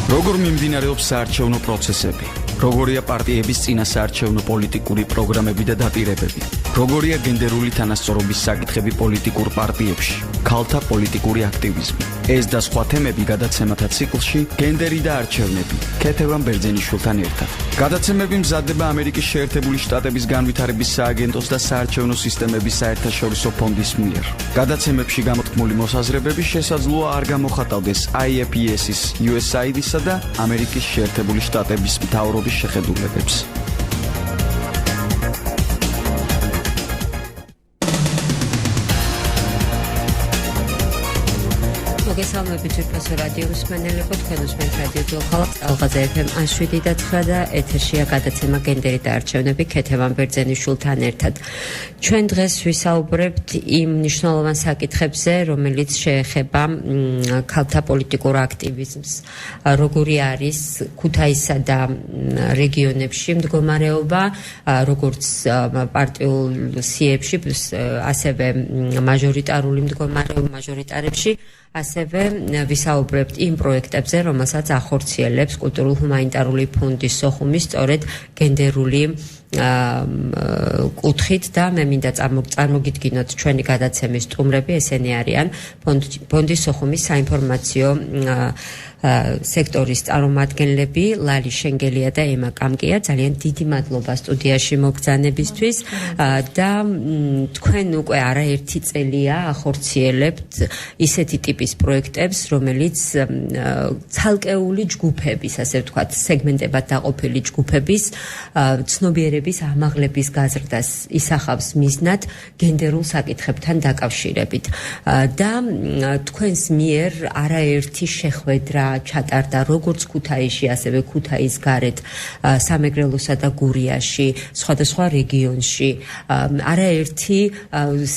როგორ მიმდინარეობს საარჩევნო პროცესები? როგორია პარტიების წინა საარჩევნო პოლიტიკური პროგრამები და დაპირებები? როგორია გენდერული თანასწორობის საკითხები პოლიტიკურ პარტიებში? ქალთა პოლიტიკური აქტივიზმი. ეს და სხვა თემები გადაცემათა ციკლში გენდერი და არჩევნები. ქეთევან ბერძენიშვილთან ერთად. გადაცემები მზადდება ამერიკის შეერთებული შტატების განვითარების სააგენტოს და საარჩევნო სისტემების საერთაშორისო ფონდის მიერ. გადაცემებში გამოთქმული მოსაზრებები შესაძლოა არ გამოხატავდეს IFES-ის USAID-ისა და ამერიკის შეერთებული შტატების მთავრობის შეხედულებებს. მოგესალმებით ძვირფასო რადიო მსმენელებო, თქვენ უსმენთ რადიო ძვირფასო ალღაზე FM 107.9 და ეთერშია გადაცემა გენდერი და არჩევნები ქეთევან ბერძენიშვილთან ერთად. ჩვენ დღეს ვისაუბრებთ იმ მნიშვნელოვან საკითხებზე, რომელიც შეეხება ქალთა პოლიტიკურ აქტივიზმს. როგორი არის ქუთაისსა და რეგიონებში მდგომარეობა, როგორც პარტიულ სიებში, ასევე მაჟორიტარული მდგომარეობა მაჟორიტარებში. ასევე ვისაუბრებთ იმ პროექტებზე, რომელსაც ახორციელებს კულტურულ-ჰუმანიტარული ფონდი სოხუმი, სწორედ გენდერული კუთხით და მე მინდა წარმოგიდგინოთ ჩვენი გადაცემის სტუმრები, ესენი არიან ფონდი სოხუმის საინფორმაციო სექტორის წარმომადგენლები ლალი შენგელია და ემა კამკია. ძალიან დიდი მადლობა სტუდიაში მოგზაურობისთვის და თქვენ უკვე არაერთი წელია ახორციელებთ ისეთი ტიპის პროექტებს, რომელიც ცალკეული ჯგუფების, ასე ვთქვათ, სეგმენტებად დაყოფილი ჯგუფების ცნობიერების ამაღლების გაზრდას ისახავს მიზნად გენდერულ საკითხებთან დაკავშირებით. და თქვენს მიერ არაერთი შეხვედრა ჩატარდა როგორც ქუთაისში, ასევე ქუთაის გარეთ, სამეგრელოსა და გურიაში, სხვადასხვა რეგიონში. არაერთი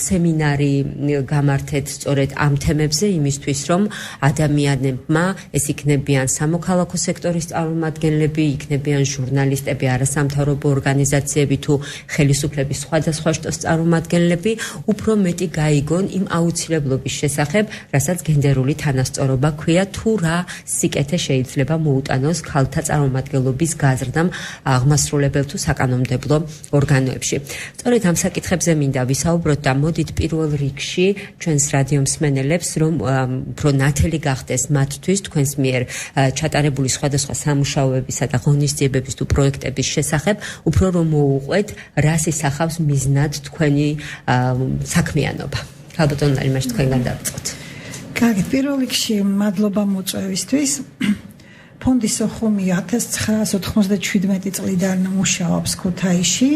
სემინარი გამართეთ სწორედ ამ თემებზე, იმისთვის, რომ ადამიანებმა, ეს იქნებიან სამოქალაქო სექტორის წარმომადგენლები, იქნებიან ჟურნალისტები, არასამთავრობო ორგანიზაციები თუ ხელისუფლების სხვადასხვა შტოს წარმომადგენლები, უფრო მეტი გაიგონ იმ აუცილებლობის შესახებ, რასაც გენდერული თანასწორობა ქვია, თუ რა სიკეთე შეიძლება მოუტანოს ქალთა წარმომადგენლობის გაზრდამ აღმასრულებელ თუ საკანონმდებლო ორგანოებში. სწორედ ამ საკითხებზე მინდა ვისაუბროთ და მოდით პირველ რიგში ჩვენს რადიო მსმენელებს, რომ უფრო ნათელი გახდეს მათთვის თქვენს მიერ ჩატარებული სხვადასხვა სამუშაოებისა და ღონისძიებების თუ პროექტების შესახებ, უფრო რომ მოუყვეთ, რას ისახავს მიზნად თქვენი საქმიანობა. ალბათონ ლალი, მაშინ თქვენგან დავიწყოთ. კარგი, პირველ რიგში მადლობა მოწვევისთვის. ფონდი სოხუმი 1997 წლიდან მუშაობს ქუთაისში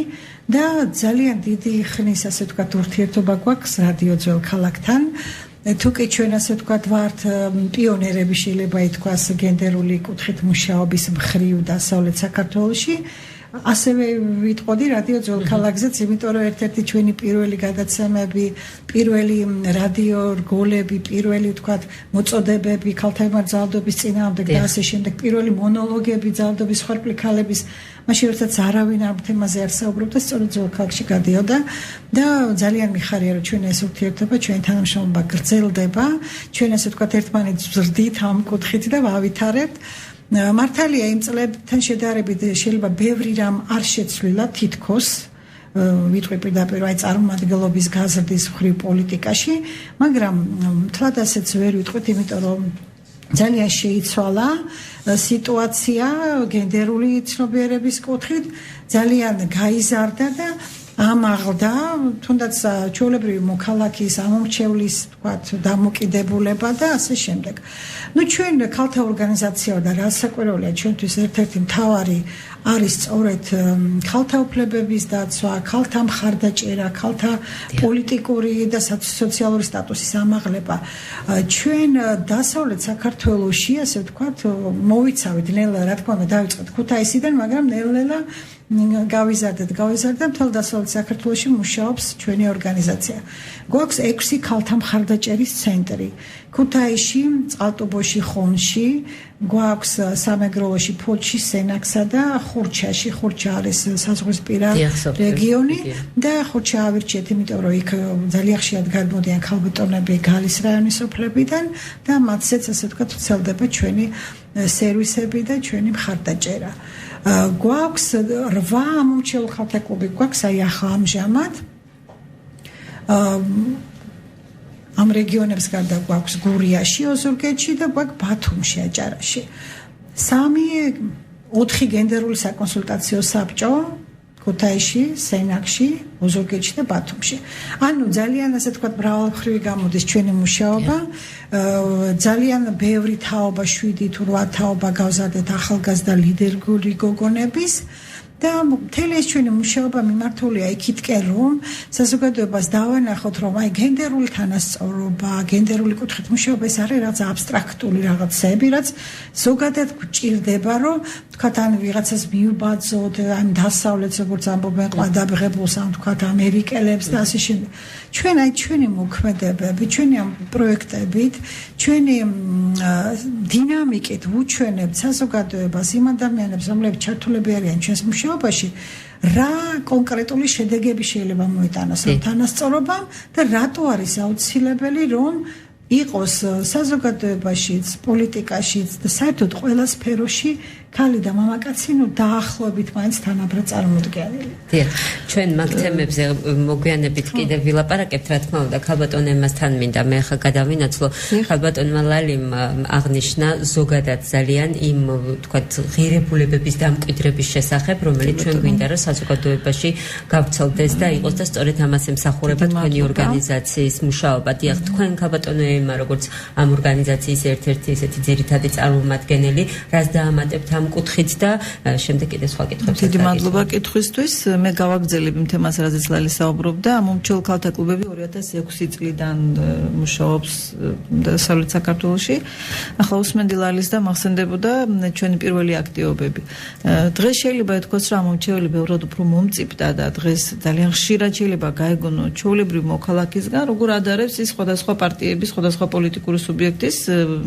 და ძალიან დიდი ხნის, ასე ვთქვათ, ურთიერთობა გვაქვს რადიო ძველ ქალაქთან. თუკი ჩვენ ასე ვთქვათ ვართ პიონერები, შეიძლება ითქვას, გენდერული კუთხით მუშაობის მხრივ დასავლეთ საქართველოში. ასევე ვიტყოდი რადიო ძველ ქალაქზეც, იმიტომ რომ ერთ-ერთი ჩვენი პირველი გადაცემები, პირველი რადიო რგოლები, პირველი ვთქვათ მოწოდებები ქალთა მიმართ ძალადობის წინააღმდეგ და ასე შემდეგ, პირველი მონოლოგები ძალადობის ხარბლი ქალების, მაშინ როდესაც არავინ ამ თემაზე არ საუბრობდა, სწორედ ძველ ქალაქში გადიოდა და ძალიან მიხარია, რომ ჩვენ ეს ურთიერთობა, ჩვენი თანამშრომლობა გრძელდება, ჩვენ ასე ვთქვათ ერთმანეთს ვზრდით ამ კუთხით და ვავითარებთ. მართალია იმ წლებთან შედარებით შეიძლება ბევრი რამ არ შეცვლილა თითქოს, ვიტყვი პირდაპირ აი წარმომადგენლობის გაზრდის მხრივ პოლიტიკაში, მაგრამ თლად ასეც ვერ ვიტყვით, იმიტომ რომ ძალიან შეიცვალა სიტუაცია გენდერული ცნობიერების კუთხით, ძალიან გაიზარდა და ამაღლდა, თუნდაც ჩვეულებრივი მოქალაქის, ამომრჩევლის, ვთქვათ, დამოკიდებულება და ასე შემდეგ. ჩვენ ქალთა ორგანიზაცია და რასაკვირველია, ჩვენთვის ერთ-ერთი მთავარი არის სწორედ ქალთა უფლებების დაცვა, ქალთა მხარდაჭერა, ქალთა პოლიტიკური და სოციალური სტატუსის ამაღლება. ჩვენ დასავლეთ საქართველოში, ასე ვთქვათ, მოვიცავით ნელ-ნელა, რა თქმა უნდა, დავიწყეთ ქუთაისიდან, მაგრამ ნელ-ნელა გავიზარდა მთელ დასავლეთ საქართველოში მუშაობს ჩვენი ორგანიზაცია. გვაქვს 6 ქალთა მხარდაჭერის ცენტრი. ქუთაისში, წყალტუბოში, ხონში, გვაქვს სამეგრელოში, ფოთში, სენაქსა და ხურჩაში. ხურჩა არის საზღვრისპირა რეგიონი და ხურჩა ავირჩიეთ, იმიტომ რომ იქ ძალიან ხშირად გადმოდიან ქალბატონები გალის რაიონის სოფლებიდან და მათზეც ასე ვთქვათ ვრცელდება ჩვენი სერვისები და ჩვენი მხარდაჭერა. გვაქვს 8 ამომრჩეველ ხალხთა კლუბი გვაქვს აი ახლა ამჟამად ამ რეგიონებს გარდა გვაქვს გურიაში, ოზურგეთში და გვაქვს ბათუმში, აჭარაში. 4 გენდერული საკონსულტაციო საბჭო ქუთაისში, სენაკში, ოზურგეთში და ბათუმში. ანუ ძალიან ასე ვთქვათ მრავალმხრივი გამოდის ჩვენი მუშაობა. ძალიან ბევრი თაობა 7 თუ 8 თაობა გავზარდეთ ახალგაზრდა ლიდერული გოგონების და მთელი ეს ჩვენი მუშაობა მიმართულია იქითკენ რომ საზოგადოებას დავანახოთ რომ აი გენდერული თანასწორობა, გენდერული კუთხით მუშაობა ეს არის რაღაც აბსტრაქტული რაღაცები, რაც ზოგადად გვჭირდება რომ თქვათ ან ვიღაცას მიუბაძოთ, ან დასავლეთს როგორც ამბობენ ყვადაბღებულს, ან თქვათ ამერიკელებს და ასე შემდეგ. ჩვენ აი ჩვენი მოქმედებები, ჩვენი ამ პროექტებით, ჩვენი დინამიკით ვუჩვენებთ საზოგადოებას იმ ადამიანებს, რომლებიც ჩართულები არიან ჩვენს მუშაობაში, რა კონკრეტული შედეგები შეიძლება მოიტანოს ამ თანასწორობამ და რატო არის აუცილებელი რომ იყოს საზოგადოებაშიც, პოლიტიკაშიც და საერთოდ ყველა სფეროში ქალი და მამაკაცი დაახლოებით მაინც თანაბრად წარმოდგენილი. დიახ, ჩვენ მაგ თემებზე მოგვიანებით კიდევ ვილაპარაკებთ, რა თქმა უნდა, ქალბატონ ემასთან მინდა მე ახლა გადავინაცვლო. ქალბატონმა ლალიმ აღნიშნა ზოგადად ძალიან იმ თქვათ ღირებულებების დამკვიდრების შესახებ, რომელიც ჩვენ გვინდა რომ საზოგადოებაში გავრცელდეს და იყოს და სწორედ ამას ემსახურება თქვენი ორგანიზაციის მუშაობა. დიახ, თქვენ ქალბატონო ემა როგორც ამ ორგანიზაციის ერთ-ერთი ესეთი ძირითადი წარმომადგენელი, რას დაამატებთ ამ კუთხით და შემდეგ კიდე სხვა კითხვებს. დიდი მადლობა კითხვისთვის. მე გავაგრძელებ იმ თემას, რაზეც ლალი საუბრობდა. ამომრჩეველ ქალთა კლუბები 2006 წლიდან მუშაობს დასავლეთ საქართველოში. ახლა უსმენდი ლალის და მახსენდებოდა ჩვენი პირველი აქტივობები. დღეს შეიძლება ითქვას, რომ ამომრჩეველი ბევრად უფრო მომწიფდა და დღეს ძალიან ხშირად შეიძლება გაეგონო ჩვეულებრივ მოქალაქისგან, როგორ ადარებს ის სხვადასხვა პარტიების, სხვადასხვა პოლიტიკური სუბიექტის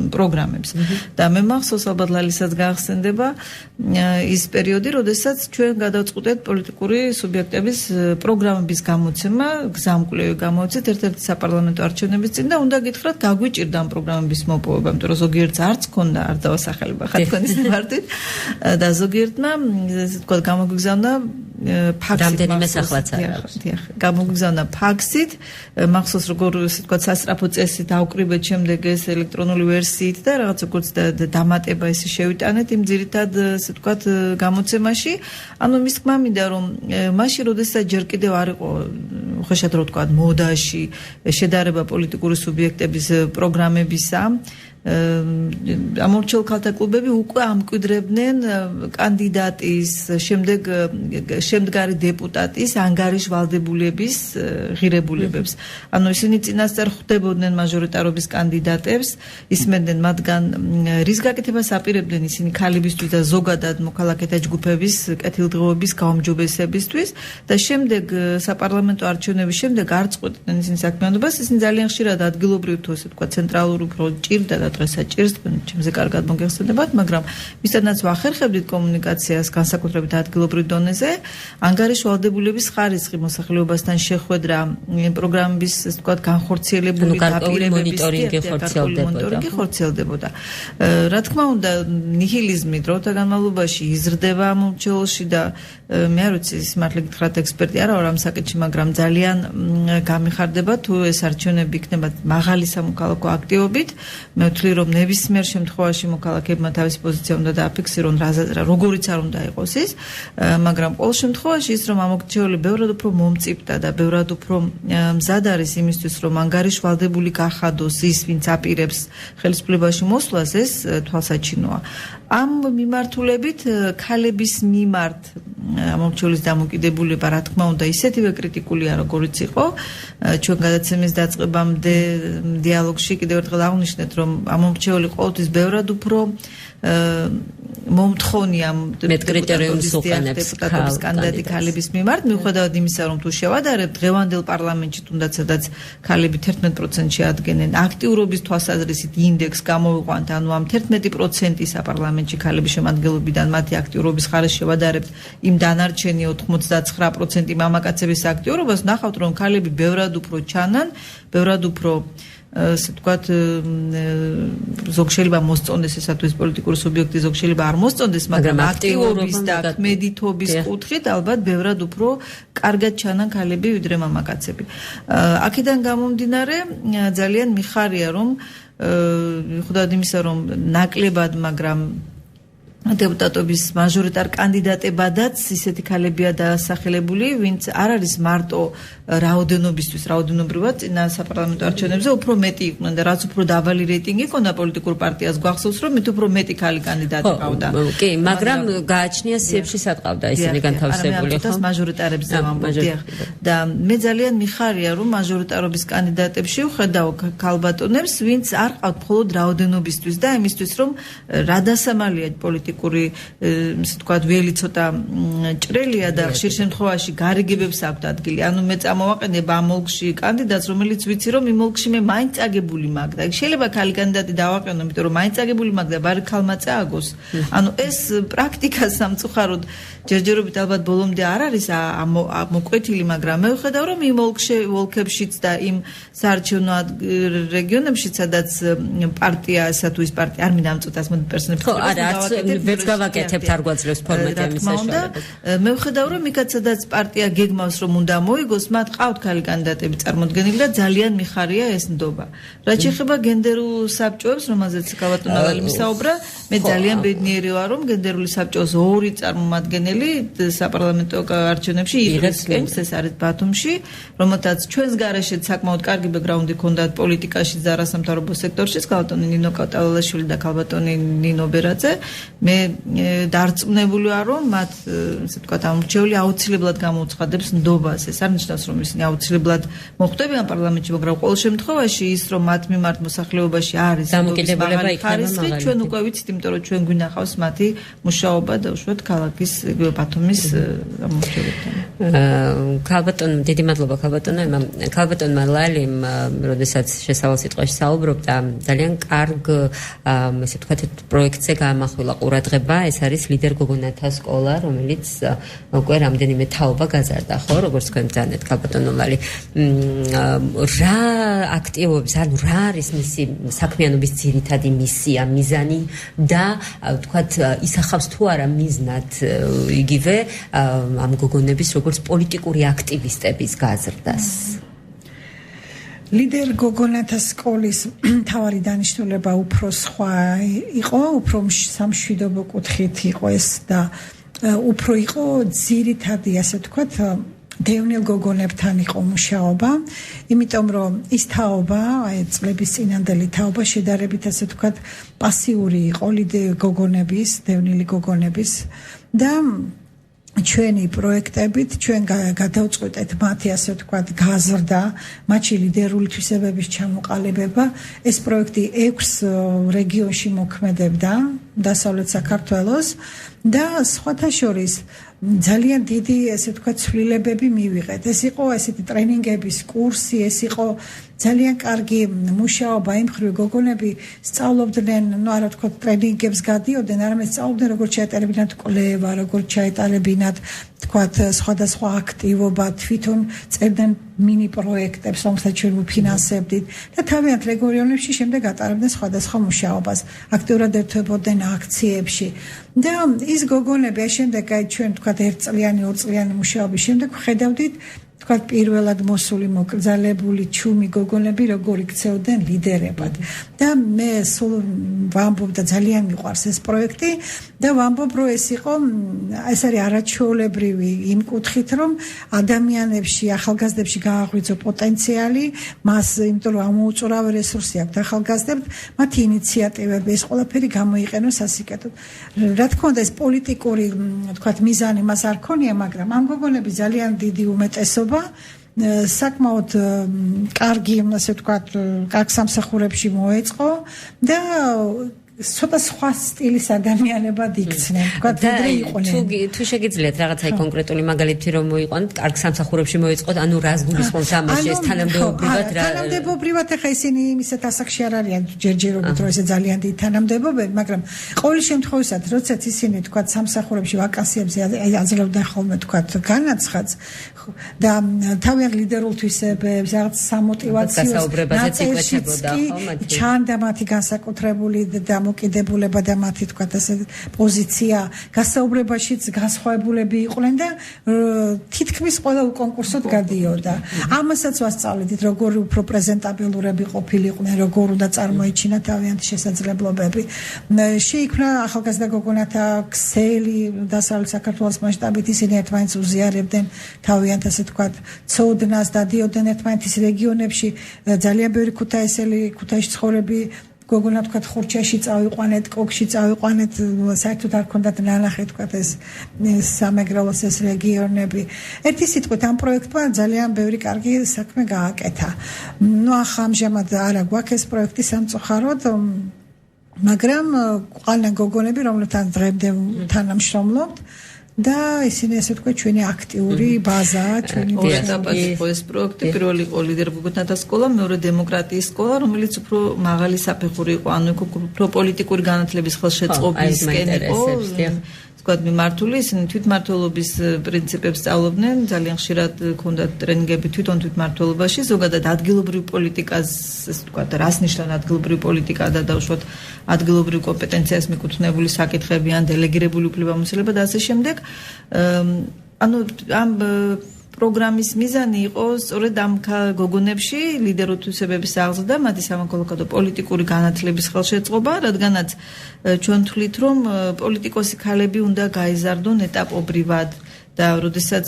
პროგრამებს. და მე მახსოვს ალბათ ლალისაც გაახსენდება ის პერიოდი, როდესაც ჩვენ გადავწყვეტეთ პოლიტიკური სუბიექტების პროგრამების გამოცემა, გზამკვლევი გამოვცეთ ერთ-ერთი საპარლამენტო არჩევნების წინ და უნდა გითხრათ, გაგვიჭირდა ამ პროგრამების მოპოვება, იმიტომ რომ ზოგიერთს არც ქონდა, არ დავასახელება ხა თქვენის მიმართით და ზოგიერთმა ესე ვთქვათ გამოგვიგზავნა ფაქსით. რამდენიმე სახლაც არის. დიახ, გამოგვიგზავნა ფაქსით, მახსოვს როგორ ესე ვთქვათ სასწრაფო წესით ავკრიბეთ შემდეგ ეს ელექტრონული ვერსიით და რაღაც როგორც დამატება ესე შევიტანეთ იმ ძირითად ესე ვთქვათ გამოცემაში. ანუ მის თქმა მინდა რომ მაშინ როდესაც ჯერ კიდევ არ იყო ხოშად რო ვთქვათ მოდაში შედარება პოლიტიკური სუბიექტების პროგრამებისა, ამომრჩეველ ქალთა კლუბები უკვე ამკვიდრებდნენ კანდიდატის, შემდგარი დეპუტატის ანგარიშვალდებულების ღირებულებებს. ანუ ისინი წინასწარ ხვდებოდნენ მაჟორიტარობის კანდიდატებს, ისმენდნენ მათგან რის გაკეთებას აპირებდნენ ისინი ქალებისთვის და ზოგადად მოქალაქეთა ჯგუფების კეთილდღეობის გაუმჯობესებისთვის და შემდეგ საპარლამენტო არჩევნების შემდეგ არ წყვეტდნენ ისინი საქმიანობას, ისინი ძალიან ხშირად ადგილობრივ თუ ესე ვთქვათ ცენტრალურ უფრო ჭირდა და დღესაც ჭირს, ჩემზე კარგად მოგეხსენებათ, მაგრამ ვისთანაც ვახერხებდით კომუნიკაციას განსაკუთრებით ადგილობრივ დონეზე, ანგარიშვალდებულების ხარისხი მოსახლეობასთან შეხვედრა, პროგრამების ასე ვთქვათ განხორციელებული დაპირებების მონიტორინგი ხორციელდებოდა. რა თქმა უნდა, ნიჰილიზმი დროთა განმავლობაში იზრდება ამომრჩეველში და მე არ ვიცი, მართლა გითხრათ ექსპერტი არა ვარ ამ საკითხში, მაგრამ ძალიან გამიხარდება თუ ეს არჩევნები იქნება მაღალი სამოქალაქო აქტივობით. მე ვთვლი რომ ნებისმიერ შემთხვევაში მოქალაქეებმა თავისი პოზიცია უნდა დააფიქსირონ, როგორიც არ უნდა იყოს ის, მაგრამ ყოველ შემთხვევაში ის რომ ამომრჩეველი ბევრად უფრო მომწიფდა და ბევრად უფრო მზად არის იმისთვის რომ ანგარიშვალდებული გახადოს ის, ვინც აპირებს ხელისუფლებაში მოსვლას, ეს თვალსაჩინოა. ამ მიმართულებით ქალების მიმართ ამომრჩეველის დამოკიდებულება, რა თქმა უნდა, ისეთივე კრიტიკულია, როგორიც იყო ჩვენ გადაცემის დაწყებამდე დიალოგში კიდევ ერთხელ აღნიშნეთ, რომ ამომრჩეველი ყოველთვის ბევრად უფრო მომთხოვნია კრიტერიუმის უყენებს დეპუტატობის კანდიდატი ქალების მიმართ, მიუხედავად იმისა, რომ თუ შევადარებთ დღევანდელ პარლამენტში თუნდაც სადაც ქალები 11%-ში ადგენენ, აქტიურობის თვალსაზრისით ინდექს გამოვიყვანთ, ანუ ამ 11% საპარლამენტში ქალების შემადგენლობიდან მათი აქტიურობის ხარეს შევადარებთ იმ დანარჩენი 99% მამაკაცების აქტიურობას, ნახავთ, რომ ქალები ბევრად უფრო ჩანან, ბევრად უფრო ასე ვთქვათ, ზოგ შეიძლება მოსწონდეს ესათვის პოლიტიკური სუბიექტი, ზოგ შეიძლება არ მოსწონდეს, მაგრამ აქტიურობის და ქმედითობის კუთხით ალბათ ბევრად უფრო კარგად ჩანან ქალები ვიდრე მამაკაცები. აქედან გამომდინარე, ძალიან მიხარია, რომ მიუხედავად იმისა, რომ ნაკლებად, მაგრამ დეპუტატობის მაჟორიტარ კანდიდატებადაც ისეთი ქალებია დასახელებული, ვინც არ არის მარტო რაოდენობისთვის, რაოდენობრივად წინა საპარლამენტო არჩევნებზე უფრო მეტი იყვნენ და რაც უფრო დაბალი რეიტინგი ჰქონდა პოლიტიკურ პარტიას, გვახსოვს, რომ მით უფრო მეტი ქალი კანდიდატი ყავდა. კი, მაგრამ გააჩნია სიებში სატყავდა ისინი განთავსებული, ხო? მაჟორიტარებზე ვამბობ. და მე ძალიან მიხარია, რომ მაჟორიტარობის კანდიდატებში ვხედავ ქალბატონებს, ვინც არ ყავთ მხოლოდ რაოდენობისთვის და იმისთვის, რომ რა დასამალია პოლიტიკურ ასე ვთქვათ, ველი ცოტა ჭრელია და ხშირ შემთხვევაში გარიგებებს აქვთ ადგილი. ანუ მე წამოვაყენებ ამ ოლქში კანდიდატს, რომელიც ვიცი, რომ იმ ოლქში მე მაინც აგებული მაგ და შეიძლება ქალი კანდიდატი დავაყენო, იმიტომ რომ მაინც აგებული მაგ და ბარი ქალმა წააგოს. ანუ ეს პრაქტიკა სამწუხაროდ ჯერჯერობით ალბათ ბოლომდე არ არის მოკვეთილი, მაგრამ მე ვხედავ, რომ იმ ოლქებშიც და იმ საარჩევნო რეგიონებშიც, სადაც პარტია, ესა თუ ის პარტია არ მინდა ამწუთას მოდი პერსონებს ვერც გავაკეთებთ არ გვაძლევს ფორმატი ამის საშუალებას. მე ვხედავ, რომ იქაც სადაც პარტია გეგმავს, რომ უნდა მოიგოს, მათ ყავთ ქალი კანდიდატები წარმოდგენილი და ძალიან მიხარია ეს ნდობა. რაც შეეხება გენდერულ საბჭოებს, რომელზეც გავატონავალი მისაუბრა, მე ძალიან ბედნიერი ვარ, რომ გენდერული საბჭოს ორი წარმომადგენელი საპარლამენტო არჩევნებში იღებს, ეს არის ბათუმში, რომელთაც ჩვენს გარეშეც საკმაოდ კარგი ბექგრაუნდი ჰქონდათ პოლიტიკაში და არასამთავრობო სექტორში, ქალბატონი ნინო კატალაშვილი და ქალბატონი ნინო ბერაძე. მე დარწმუნებული ვარ, რომ მათ ასე ვთქვათ, ამორჩეული აუცილებლად გამოუცხადებს ნდობას. ეს არ ნიშნავს, რომ ისინი აუცილებლად მოხვდებიან პარლამენტში, მაგრამ ყოველ შემთხვევაში ის, რომ მათ მიმართ მოსახლეობაში არის დამოკიდებულება იქნება, ჩვენ უკვე ვიცით, იმიტომ რომ ჩვენ გვინახავს მათი მუშაობა და უშუალოდ ქალაქის ბათუმის ამორჩელებთან. ქალბატონო, დიდი მადლობა ქალბატონმა ლალიმ, როდესაც შესავალ სიტყვაში საუბრობდა, ძალიან კარგ ასე ვთქვათ, პროექტზე გაამახვილა ყურადღება, ეს არის ლიდერ გოგონათა სკოლა, რომელიც უკვე რამდენიმე თაობა გაზარდა, ხო, როგორც თქვენ ბრძანეთ, ქალბატონო ლალი. რა აქტივობებს, ანუ რა არის მისი საქმიანობის ძირითადი მისია, მიზანი და ვთქვათ, ისახავს თუ არა მიზნად იგივე ამ გოგონების როგორც პოლიტიკური აქტივისტების გაზრდას. ლიდერ გოგონათა სკოლის მთავარი დანიშნულება უფრო სხვა იყო, უფრო სამშვიდობო კუთხით იყო ეს და უფრო იყო ძირითადი, ასე ვთქვათ, დევნილ გოგონებთან იყო მუშაობა, იმიტომ რომ ის თაობა, აი წლების წინანდელი თაობა შედარებით, ასე ვთქვათ, პასიური იყო ლიდერ გოგონების, დევნილი გოგონების და ჩვენი პროექტებით ჩვენ გადავწყვეტეთ მათი ასე ვთქვათ გაზრდა, მათი ლიდერული თვისებების ჩამოყალიბება. ეს პროექტი 6 რეგიონში მოქმედებდა დასავლეთ საქართველოს და სხვათა შორის ძალიან დიდი ასე ვთქვათ ცვლილებები მივიღეთ. ეს იყო ესეთი ტრენინგების კურსი, ეს იყო ძალიან კარგი მუშაობა იმ ხრივ გოგონები სწავლობდნენ, ну არა ვთქვათ ტრენინგებს გადიოდნენ, არამედ სწავლობდნენ როგორც ჩაეტარებინათ კვლევა, როგორც ჩაეტარებინათ ვთქვათ სხვადასხვა აქტივობა, თვითონ წერდნენ მინი პროექტებს, რომელსაც ჩვენ ვფინანსებდით და თავიანთ რეგიონებში შემდეგ ატარებდნენ სხვადასხვა მუშაობას, აქტიურად ერთვებოდნენ აქციებში. და ის გოგონები შემდეგ აი ჩვენ ვთქვათ 1 წლიანი, 2 წლიანი მუშაობის შემდეგ ხედავდით ვთქვათ პირველად მოსული მოკრძალებული ჩუმი გოგონები როგორ იქცეოდნენ ლიდერებად. და მე სულ ვამბობ და ძალიან მიყვარს ეს პროექტი და ვამბობ რომ ეს იყო ეს არის არაჩვეულებრივი იმ კუთხით რომ ადამიანებში, ახალგაზრდებში გააღვიძო პოტენციალი, მას იმიტომ რომ ამოუწურავი რესურსი აქვთ ახალგაზრდებთ, მათი ინიციატივები ეს ყველაფერი გამოიყენოს სასიკეთოდ. რა თქმა უნდა ეს პოლიტიკური ვთქვათ მიზანი მას არ ქონია, მაგრამ ამ გოგონები ძალიან დიდი უმეტესობა საკმაოდ კარგი, ასე ვთქვათ, კარგ სამსახურებში მოეწყო და ცოტა სხვა სტილის ადამიანებად იქცნენ. ვთქვათ, ვიდრე იყვნენ. თუ შეგიძლიათ რაღაცაი კონკრეტული მაგალითი რომ მოიყვანოთ, კარგ სამსახურებში მოეწყოთ, ანუ რას გულისხმობს ამაში ეს თანამდებობრივად რა? თანამდებობრივად ახლა ისინი ისეთ ასაკში არ არიან ჯერჯერობით, რომ ესე ძალიან დიდი თანამდებობები, მაგრამ ყოველ შემთხვევაში, როდესაც ისინი ვთქვათ სამსახურებში ვაკანსიებზე აძლევდნენ ხოლმე ვთქვათ განაცხადს და თავიანთ ლიდერულ თვისებებს, რაღაც სამოტივაციო დასაუბრებაზეც ჩანდა მათი განსაკუთრებული დამოკიდებულება და მათი თქვათ ასე პოზიცია გასაუბრებაშიც განსხვავებულები იყვნენ და თითქმის ყველა კონკურსოდ გადიოდა. ამასაც ვასწავლეთ, როგორი უფრო პრეზენტაბილურები ყოფილიყვნენ, როგორ უნდა წარმოიჩინა თავიანთი შესაძლებლობები. შეიქმნა ახალგაზრდა გოგონათა ქსელი დასავლეთ საქართველოს მასშტაბით, ისინი ერთმანეთს უზიარებდნენ თავიანთ ასე თქვათ ცოდნას და დიოდნენ ერთმანეთის რეგიონებში. ძალიან ბევრი ქუთაისში ცხოვრები გოგონა თქვათ ხურჩაში წავიყვანეთ, კოქში წავიყვანეთ, საერთოდ არ ქონდათ ნანახი თქვათ ეს სამეგრელოს ეს რეგიონები. ერთი სიტყვით ამ პროექტმა ძალიან ბევრი კარგი საქმე გააკეთა. ახლა ამჟამად არა გვაქვს ეს პროექტი სამწუხაროდ, მაგრამ ყალიან გოგონები, რომლებთან დღემდე თანამშრომლობთ და ისინი ასე თქვა ჩვენი აქტიური ბაზაა, ჩვენი ეს პროექტი პირველი იყო ლიდერ გოგონათა სკოლა, მეორე დემოკრატიის სკოლა, რომელიც უფრო მაღალი საფეხური იყო, ანუ უფრო პოლიტიკური განათლების ხელშეწყობისკენ იყო. ვთქვათ, მიმართული, ისინი თვითმმართველობის პრინციპებს სწავლობდნენ, ძალიან ხშირად ჰქონდათ ტრენინგები თვითონ თვითმმართველობაში, ზოგადად ადგილობრივ პოლიტიკას, ასე ვთქვათ, რას ნიშნავს ადგილობრივი პოლიტიკა და დაუშვათ ადგილობრივ კომპეტენციას მიკუთვნებული საკითხები ან დელეგირებული უფლებამოსილება და ასე შემდეგ. ანუ ამ პროგრამის მიზანი იყო სწორედ ამ გოგონებში ლიდერულ თვისებების აღზრდა, მათი სამოქალაქო პოლიტიკური განათლების ხელშეწყობა, რადგანაც ჩვენ თვლით, რომ პოლიტიკოსი ქალები უნდა გაიზარდონ ეტაპობრივად და როდესაც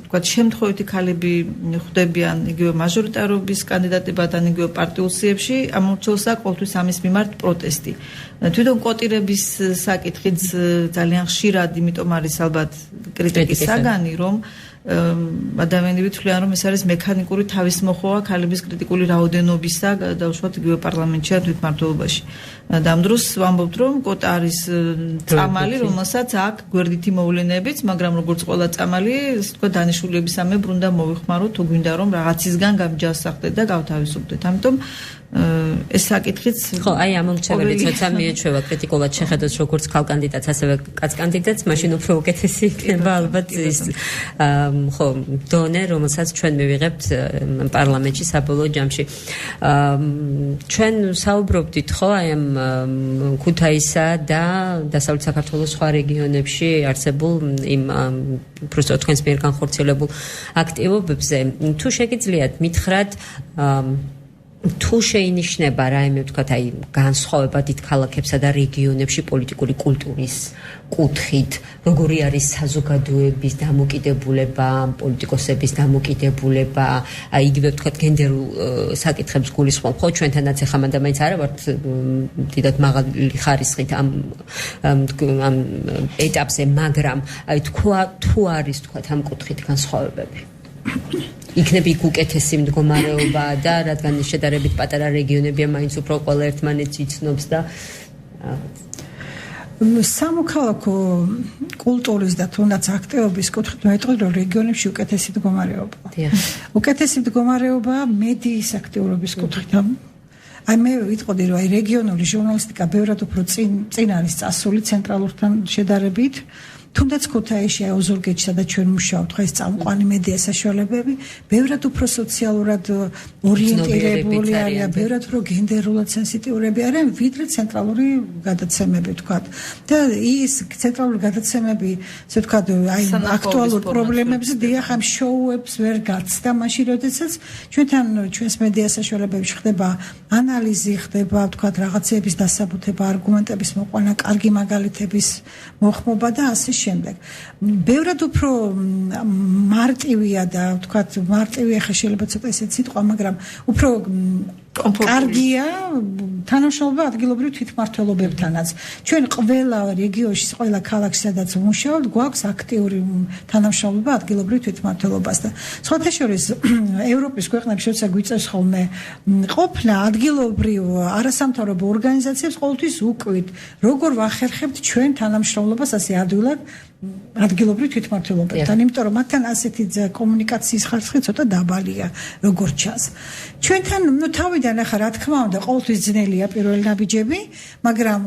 თქვა შემთხვევითი ქალები ხვდებიან იგივე მაჟორიტარობის კანდიდატებად ან იგივე პარტიულ სიებში, ამორჩეულსა ყოველთვის ამის მიმართ პროტესტი. თვითონ კვოტირების საკითხიც ძალიან ხშირად იმიტომ არის ალბათ კრიტიკის საგანი, რომ ადამიანები თვლიან, რომ ეს არის მექანიკური თავისმოხვევა ქალების კრიტიკული რაოდენობისა დაუშვათ იგივე პარლამენტში ან თვითმმართველობაში. და ამ დროს ვამბობთ, რომ კვოტა არის წამალი, რომელსაც აქვს გვერდითი მოვლენებიც, მაგრამ როგორც ყველა წამალი, ასე თქვა დანიშნულებისამებრ უნდა მოვიხმაროთ, თუ გვინდა რომ რაღაცისგან გამჯასახდეთ და გავთავისუფლდეთ. ამიტომ ეს საკითხიც ხო, აი ამომრჩეველი ცოტა მიეჩვევა კრიტიკულად შეხედოს როგორც ქალ კანდიდატს, ასევე კაც კანდიდატს, მაშინ უფრო უკეთესი იქნება ალბათ ის ხო, დონე, რომელსაც ჩვენ მივიღებთ პარლამენტში საბოლოო ჯამში. ჩვენ საუბრობდით ხო აი ამ ქუთაისა და დასავლეთ საქართველოს სხვა რეგიონებში არსებულ იმ უბრალოდ თქვენს მიერ განხორციელებულ აქტივობებზე. თუ შეგიძლიათ მითხრათ თუ შეინიშნება რაიმე ვთქვათ აი განსხვავება დიდ ქალაქებსა და რეგიონებში პოლიტიკური კულტურის კუთხით, როგორი არის საზოგადოების დამოკიდებულება, პოლიტიკოსების დამოკიდებულება, აი იგივე ვთქვათ გენდერულ საკითხებს გულისხმობ, ხო ჩვენთანაც ეხლა მანდ-მაინც არა ვართ დიდად მაღალი ხარისხით ამ ეტაპზე, მაგრამ აი თუ არის ვთქვათ ამ კუთხით განსხვავებები. იქნება იქ უკეთესი მდგომარეობა და რადგან შედარებით პატარა რეგიონებია, მაინც უფრო ყველა ერთმანეთს იცნობს და სამოქალაქო კულტურის და თუნდაც აქტივობის კუთხით მეტყვი რომ რეგიონებში უკეთესი მდგომარეობა. უკეთესი მდგომარეობა მედიის აქტიურობის კუთხით. აი მე ვიტყოდი რომ აი რეგიონული ჟურნალისტიკა ბევრად უფრო წინ არის წასული ცენტრალურთან შედარებით. თუნდაც ქუთაისში აი ოზურგეთში და ჩვენ მუშაობთ ხო ეს წამყვანი მედია საშუალებები ბევრად უფრო სოციალურად ორიენტირებული არიან, ბევრად უფრო გენდერულად სენსიტიურები არიან, ვიდრე ცენტრალური გადაცემები თქვა. და ის ცენტრალური გადაცემები, ასე თქვა, აი აქტუალურ პრობლემებზე დიახ ამ შოუებს ვერ გაცდა, მაშინ როდესაც ჩვენთან ჩვენს მედია საშუალებებში ხდება ანალიზი, ხდება თქვა რაღაცების დასაბუთება, არგუმენტების მოყვანა, კარგი მაგალითების მოხმობა და ასე შემდეგ. ბევრად უფრო მარტივია და ვთქვათ, მარტივია ხა შეიძლება ცოტა ისეთ სიტყვა, მაგრამ უფრო კარგია თანამშრომლობა ადგილობრივ თვითმმართველობებთანაც. ჩვენ ყველა რეგიონში, ყველა ქალაქში სადაც ვმუშაობთ, გვაქვს აქტიური თანამშრომლობა ადგილობრივ თვითმმართველობასთან. სხვათა შორის ევროპის ქვეყნებში როცა გვიწევს ხოლმე ყოფნა ადგილობრივ არასამთავრობო ორგანიზაციებს ყოველთვის უკვით, როგორ ვახერხებთ ჩვენ თანამშრომლობას ასე ადგილობრივ თვითმმართველობებთან, იმიტომ რომ მათთან ასეთი კომუნიკაციის ხარისხი ცოტა დაბალია, როგორც ჩანს. ჩვენთან თავიდან ახლა რა თქმა უნდა ყოველთვის ძნელია პირველი ნაბიჯები, მაგრამ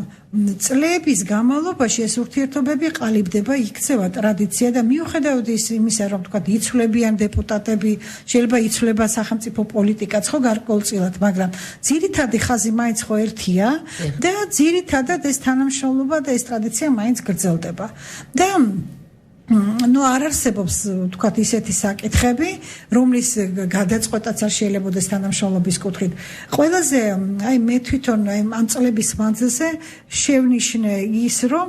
წლების განმავლობაში ეს ურთიერთობები ყალიბდება, იქცევა ტრადიცია და მიუხედავად იმისა, რომ თქვა იცვლებიან დეპუტატები, შეიძლება იცვლება სახელმწიფო პოლიტიკაც ხო გარკვეულწილად, მაგრამ ძირითადი ხაზი მაინც ხო ერთია და ძირითადად ეს თანამშრომლობა და ეს ტრადიცია მაინც გრძელდება. და არ არსებობს თქვათ ისეთი საკითხები, რომლის გადაწყვეტაც არ შეიძლებაოდეს თანამშრომლობის კუთხით. ყველაზე მე თვითონ ამ წლების მანძილზე შევნიშნე ის, რომ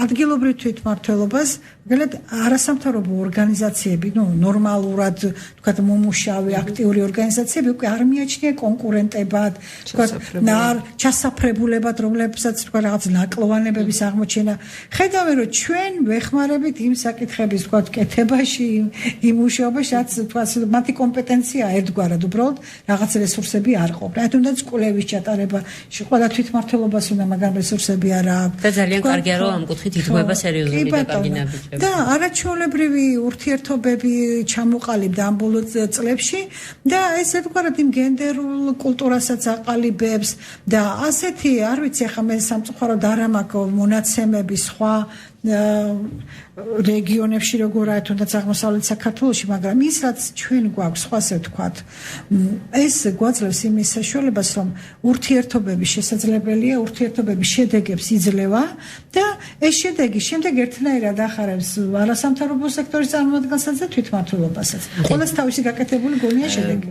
ადგილობრივ თვითმმართველობას მაგალითად არასამთავრობო ორგანიზაციები, ნორმალურად თქვათ მომუშავე აქტიური ორგანიზაციები უკვე არ მიაჩნია კონკურენტებად, თქვათ ჩასაფრებულებად, რომლებსაც თქვათ რაღაც ნაკლოვანებების აღმოჩენა. ხედავენ, რომ ჩვენ ვეხმარებით იმ საკითხების თქვათ კეთებაში, იმ მუშაობაში, რაც თქვათ მათი კომპეტენცია ერთგვარად, უბრალოდ რაღაც რესურსები არ ყოფნა. თუნდაც კვლევის ჩატარება, ყველა თვითმმართველობას უნდა მაგარ რესურსები არ აქვს. და ძალიან კარგია, რომ ამ კუთხით ითვლება სერიოზული და კარგი ნაბიჯი. და არაჩვეულებრივი ურთიერთობები ჩამოყალიბდა ამ ბოლო წლებში და ეს ერთგვარად იმ გენდერულ კულტურასაც აყალიბებს და ასეთი არ ვიცი ახლა მე სამწუხაროდ არ ამაქვს მონაცემები სხვა რეგიონებში როგორაა თუნდაც აღმოსავლეთ საქართველოში, მაგრამ ის რაც ჩვენ გვაქვს, სხვაზე ვთქვათ, ეს გვაძლევს იმის საშუალებას, რომ ურთიერთობები შესაძლებელია, ურთიერთობების შედეგებს იძლევა და ეს შედეგი შემდეგ ერთნაირად ახარებს არასამთავრობო სექტორის წარმომადგენელსაც და თვითმმართველობასაც. ყველას თავისი გაკეთებული გონია შედეგი.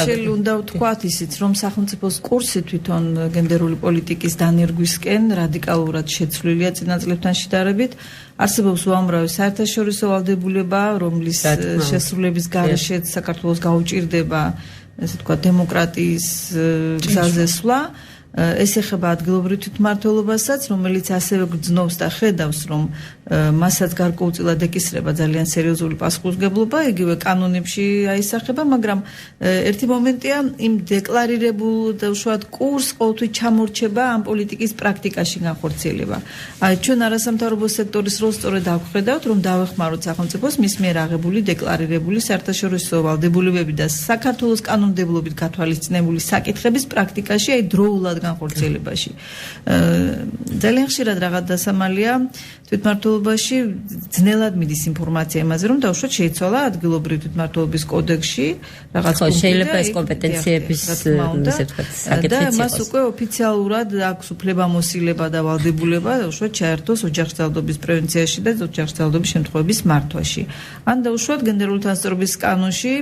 შეიძლება უნდა ვთქვათ ისიც, რომ სახელმწიფოს კურსი თვითონ გენდერული პოლიტიკის დანერგვისკენ რადიკალურად შეცვლილია წინა წლებთან შედარებით. არსებობს უამრავი საერთაშორისო ვალდებულება, რომლის შესრულების გარეშეც საქართველოს გაუჭირდება, ესე ვთქვათ, დემოკრატიის გზაზე სვლა. ეს ეხება ადგილობრივ თვითმმართველობასაც, რომელიც ასევე გრძნობს და ხედავს, რომ მასაც გარკვეულწილად ეკისრება ძალიან სერიოზული პასუხისმგებლობა, იგივე კანონებში აისახება, მაგრამ ერთი მომენტია იმ დეკლარირებულ და უშუალოდ კურსს ყოველთვის ჩამორჩება ამ პოლიტიკის პრაქტიკაში განხორციელება. ჩვენ არასამთავრობო სექტორის როლს სწორედ ავხედავთ, რომ დავეხმაროთ სახელმწიფოს მის მიერ აღებული დეკლარირებული საერთაშორისო ვალდებულებები და საქართველოს კანონმდებლობით გათვალისწინებული საკითხების პრაქტიკაში დროულად განხორციელებაში. ძალიან ხშირად რაღაც დასამალია თვითმმართველობაში ძნელად მიდის ინფორმაცია იმაზე, რომ დაუშვათ შეიცვალა ადგილობრივი თვითმმართველობის კოდექსში რაღაც პუნქტი. შეიძლება ეს კომპეტენციების საკითხიც და მას უკვე ოფიციალურად აქვს უფლებამოსილება და ვალდებულება დაუშვათ ჩაერთოს ოჯახის ძალადობის პრევენციაში და ოჯახის ძალადობის შემთხვევების მართვაში. ან დაუშვათ გენდერული თანასწორობის კანონში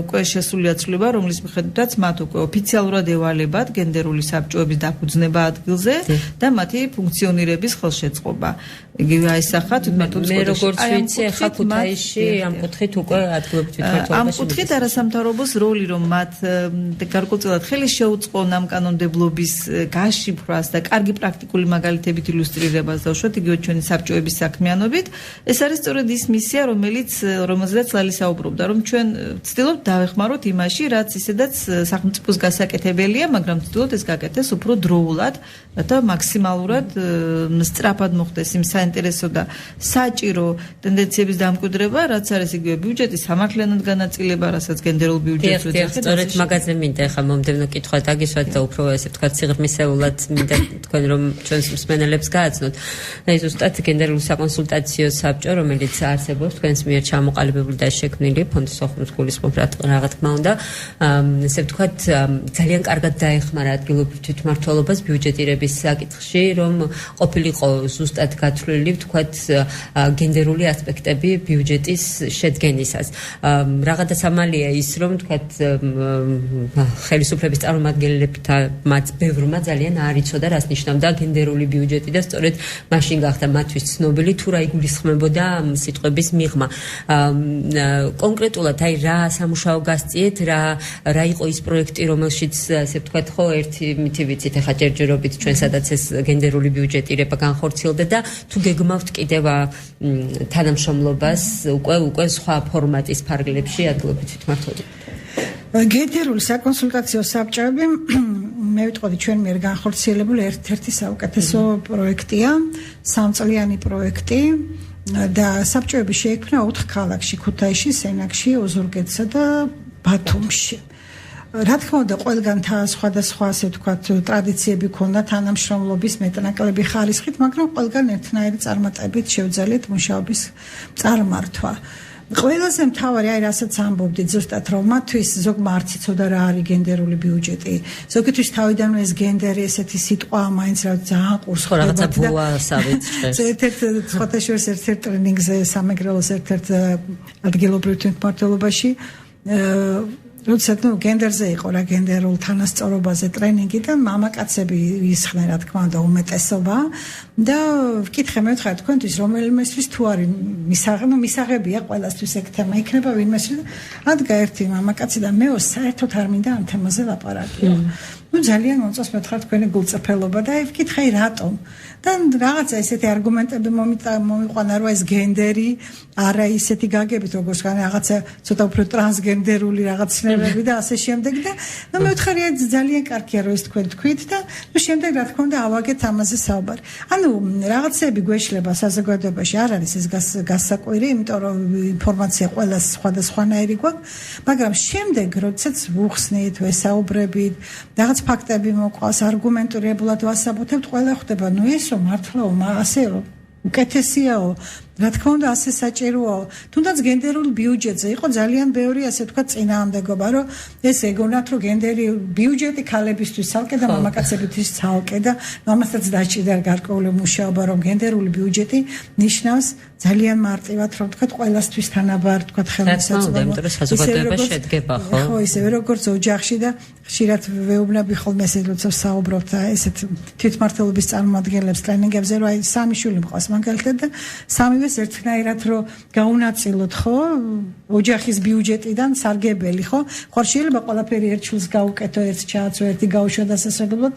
უკვე შესულია ცვლილება, რომლის მიხედვითაც მათ უკვე ოფიციალურად ევალებათ გენდერული საბჭოების დაფუძნება ადგილზე და მათი ფუნქციონირების ხელშეწყობა. იგივე აისახა თვითმმართველობის კოდექსში. მე როგორც ვიცი, ახლა ქუთაისში ამ კუთხით უკვე ადგილობრივ თვითმმართველობაში. ამ კუთხით არასამთავრობოს როლი, რომ მათ გარკვეულწილად ხელი შეუწყონ ამ კანონმდებლობის გაშიფრვას და კარგი პრაქტიკული მაგალითებით ილუსტრირებას და უშუალოდ იგივე ჩვენი საბჭოების საქმიანობით, ეს არის სწორედ ის მისია, რომელზეც ლალი საუბრობდა, რომ ჩვენ ვცდილობთ დავეხმაროთ იმაში, რაც ისედაც სახელმწიფოს გასაკეთებელია, მაგრამ ვცდილობთ ეს გაკეთდეს უფრო დროულად, რათა მაქსიმალურად სწრაფად მოხდეს იმ საინტერესო და საჭირო ტენდენციების დამკვიდრება, რაც არის იგივე ბიუჯეტის სამართლიანად განაწილება, რასაც გენდერულ ბიუჯეტს ვეძახით. სწორედ მაგაზე მინდა ახლა მომდევნო კითხვა დაგისვათ და უფრო ესე ვთქვათ სიღრმისეულად მინდა თქვენ რომ ჩვენს მსმენელებს გააცნოთ. აი ზუსტად გენდერული საკონსულტაციო საბჭო, რომელიც არსებობს თქვენს მიერ ჩამოყალიბებული და შექმნილი ფონდის სოხუმის გულისხმობ რა თქმა უნდა, ესე ვთქვათ ძალიან კარგად დაეხმარა ადგილობრივ თვითმმართველობას ბიუჯეტირების საკითხში, რომ ყოფილიყო ზუსტად გათვლილი, ვთქვათ, გენდერული ასპექტები ბიუჯეტის შედგენისას. Რაღაცა ამალია ის, რომ ვთქვათ, ხელისუფლების წარმომადგენლებმაც ბევრმა ძალიან არ იცოდა, რას ნიშნავდა გენდერული ბიუჯეტი და სწორედ მაშინ გახდა მათთვის ცნობილი თუ რა იგულისხმებოდა ამ სიტყვების მიღმა. კონკრეტულად, რა სამუშაო გასწიეთ, რა იყო ის პროექტი, რომელშიც ასე ვთქვათ, ხო, ერთი მითი ვიცით, ახლა ჯერჯერობით ჩვენ სადაც ეს გენდერული ბიუჯეტირება განხორციელდა და თუ გეგმავთ კიდევ თანამშრომლობას უკვე სხვა ფორმატის ფარგლებში ადგილობრივ თვითმმართველობამ. გენდერული საკონსულტაციო საბჭოები მე ვიტყოდი ჩვენ მიერ განხორციელებული ერთ-ერთი საუკეთესო პროექტია, სამწლიანი პროექტი და საბჭოები შეიქმნა 4 ქალაქში: ქუთაისში, სენაკში, ოზურგეთსა და ბათუმში. რა თქმა უნდა, ყველგან სხვადასხვა ასე ვთქვათ ტრადიციები ქონდა თანამშრომლობის მეტნაკლები ხარისხით, მაგრამ ყველგან ერთნაირი წარმატებით შევძალეთ მუშაობის წარმართვა. ყველაზე მთავარი, რასაც ამბობდით ზუსტად, რომ მათთვის ზოგმა არც იცოდა რა არის გენდერული ბიუჯეტი. ზოგისთვის თავიდანვე ეს გენდერი ესეთი სიტყვა მაინც რა ძალიან ყურს ხდება. რაღაცა ბუასავით ჭრეს. ერთ-ერთ სხვადასხვა ერთ-ერთ ტრენინგზე სამეგრელოს ერთ-ერთ ადგილობრივ თვითმმართველობაში როდესაც გენდერზე იყო რა გენდერულ თანასწორობაზე ტრენინგი და მამაკაცები ისხდნენ რა თქმა უნდა უმეტესობა და ვკითხე მე ვთქვა თქვენთვის რომელიმესთვის თუ არის მისაღებია ყველასთვის ეგ თემა იქნება ვინმესთვის ადგა ერთი მამაკაცი და მე საერთოდ არ მინდა ამ თემაზე ლაპარაკიო. ძალიან მომწონს მე ვთქვა თქვენი გულწრფელობა და ვკითხე რატომ და რაღაცა ესეთი არგუმენტები მომიყვანა რომ ეს გენდერი არა ისეთი გაგებით როგორც რაღაცა ცოტა უფრო ტრანსგენდერული რაღაცნაირები და ასე შემდეგ და მე ვთხარი ძალიან კარგია რომ ეს თქვენ თქვით და შემდეგ რა თქმა უნდა ავაგეთ ამაზე საუბარი. ანუ რაღაცები გვეშლება საზოგადოებაში არ არის ეს გასაკვირი, იმიტომ რომ ინფორმაცია ყველა სხვადასხვანაირი გვაქვს, მაგრამ შემდეგ როდესაც ვუხსნით, ვესაუბრებით, რაღაც ფაქტები მოყვას, არგუმენტირებულად ვასაბუთებთ, ყველა ხვდება, ნუ ესო მართლა ასე რომ უკეთესიაო, რა თქმა უნდა ასე საჭიროა. თუნდაც გენდერულ ბიუჯეტზე იყო ძალიან ბევრი ასე თქვა წინააღმდეგობა, რომ ეს ეგონათ რომ გენდერი ბიუჯეტი ქალებისთვის ცალკე და მამაკაცებისთვის ცალკე და ამასაც დაჭირდა გარკვეული მუშაობა, რომ გენდერული ბიუჯეტი ნიშნავს ძალიან მარტივად რომ თქვა ყველასთვის თანაბარ თქვა ხელმისაწვდომო. იმიტომ რომ საზოგადოება შედგება, ხო? ხო, ისევე როგორც ოჯახში და ხშირად ვეუბნები ხოლმე ესე როცა საუბრობთ ესეთ თვითმმართველობის წარმომადგენლებს ტრენინგებზე, რომ აი სამი შვილი მყავს მაგალითად და სამივეს ერთნაირად რომ გაუნაწილოთ, ხო? ოჯახის ბიუჯეტიდან სარგებელი, ხო? ხარ შეიძლება ყველაფერი ერთ შულს გაუკეთო, ერთ ჩააცო, ერთი გაუშვა დასასრულებლად,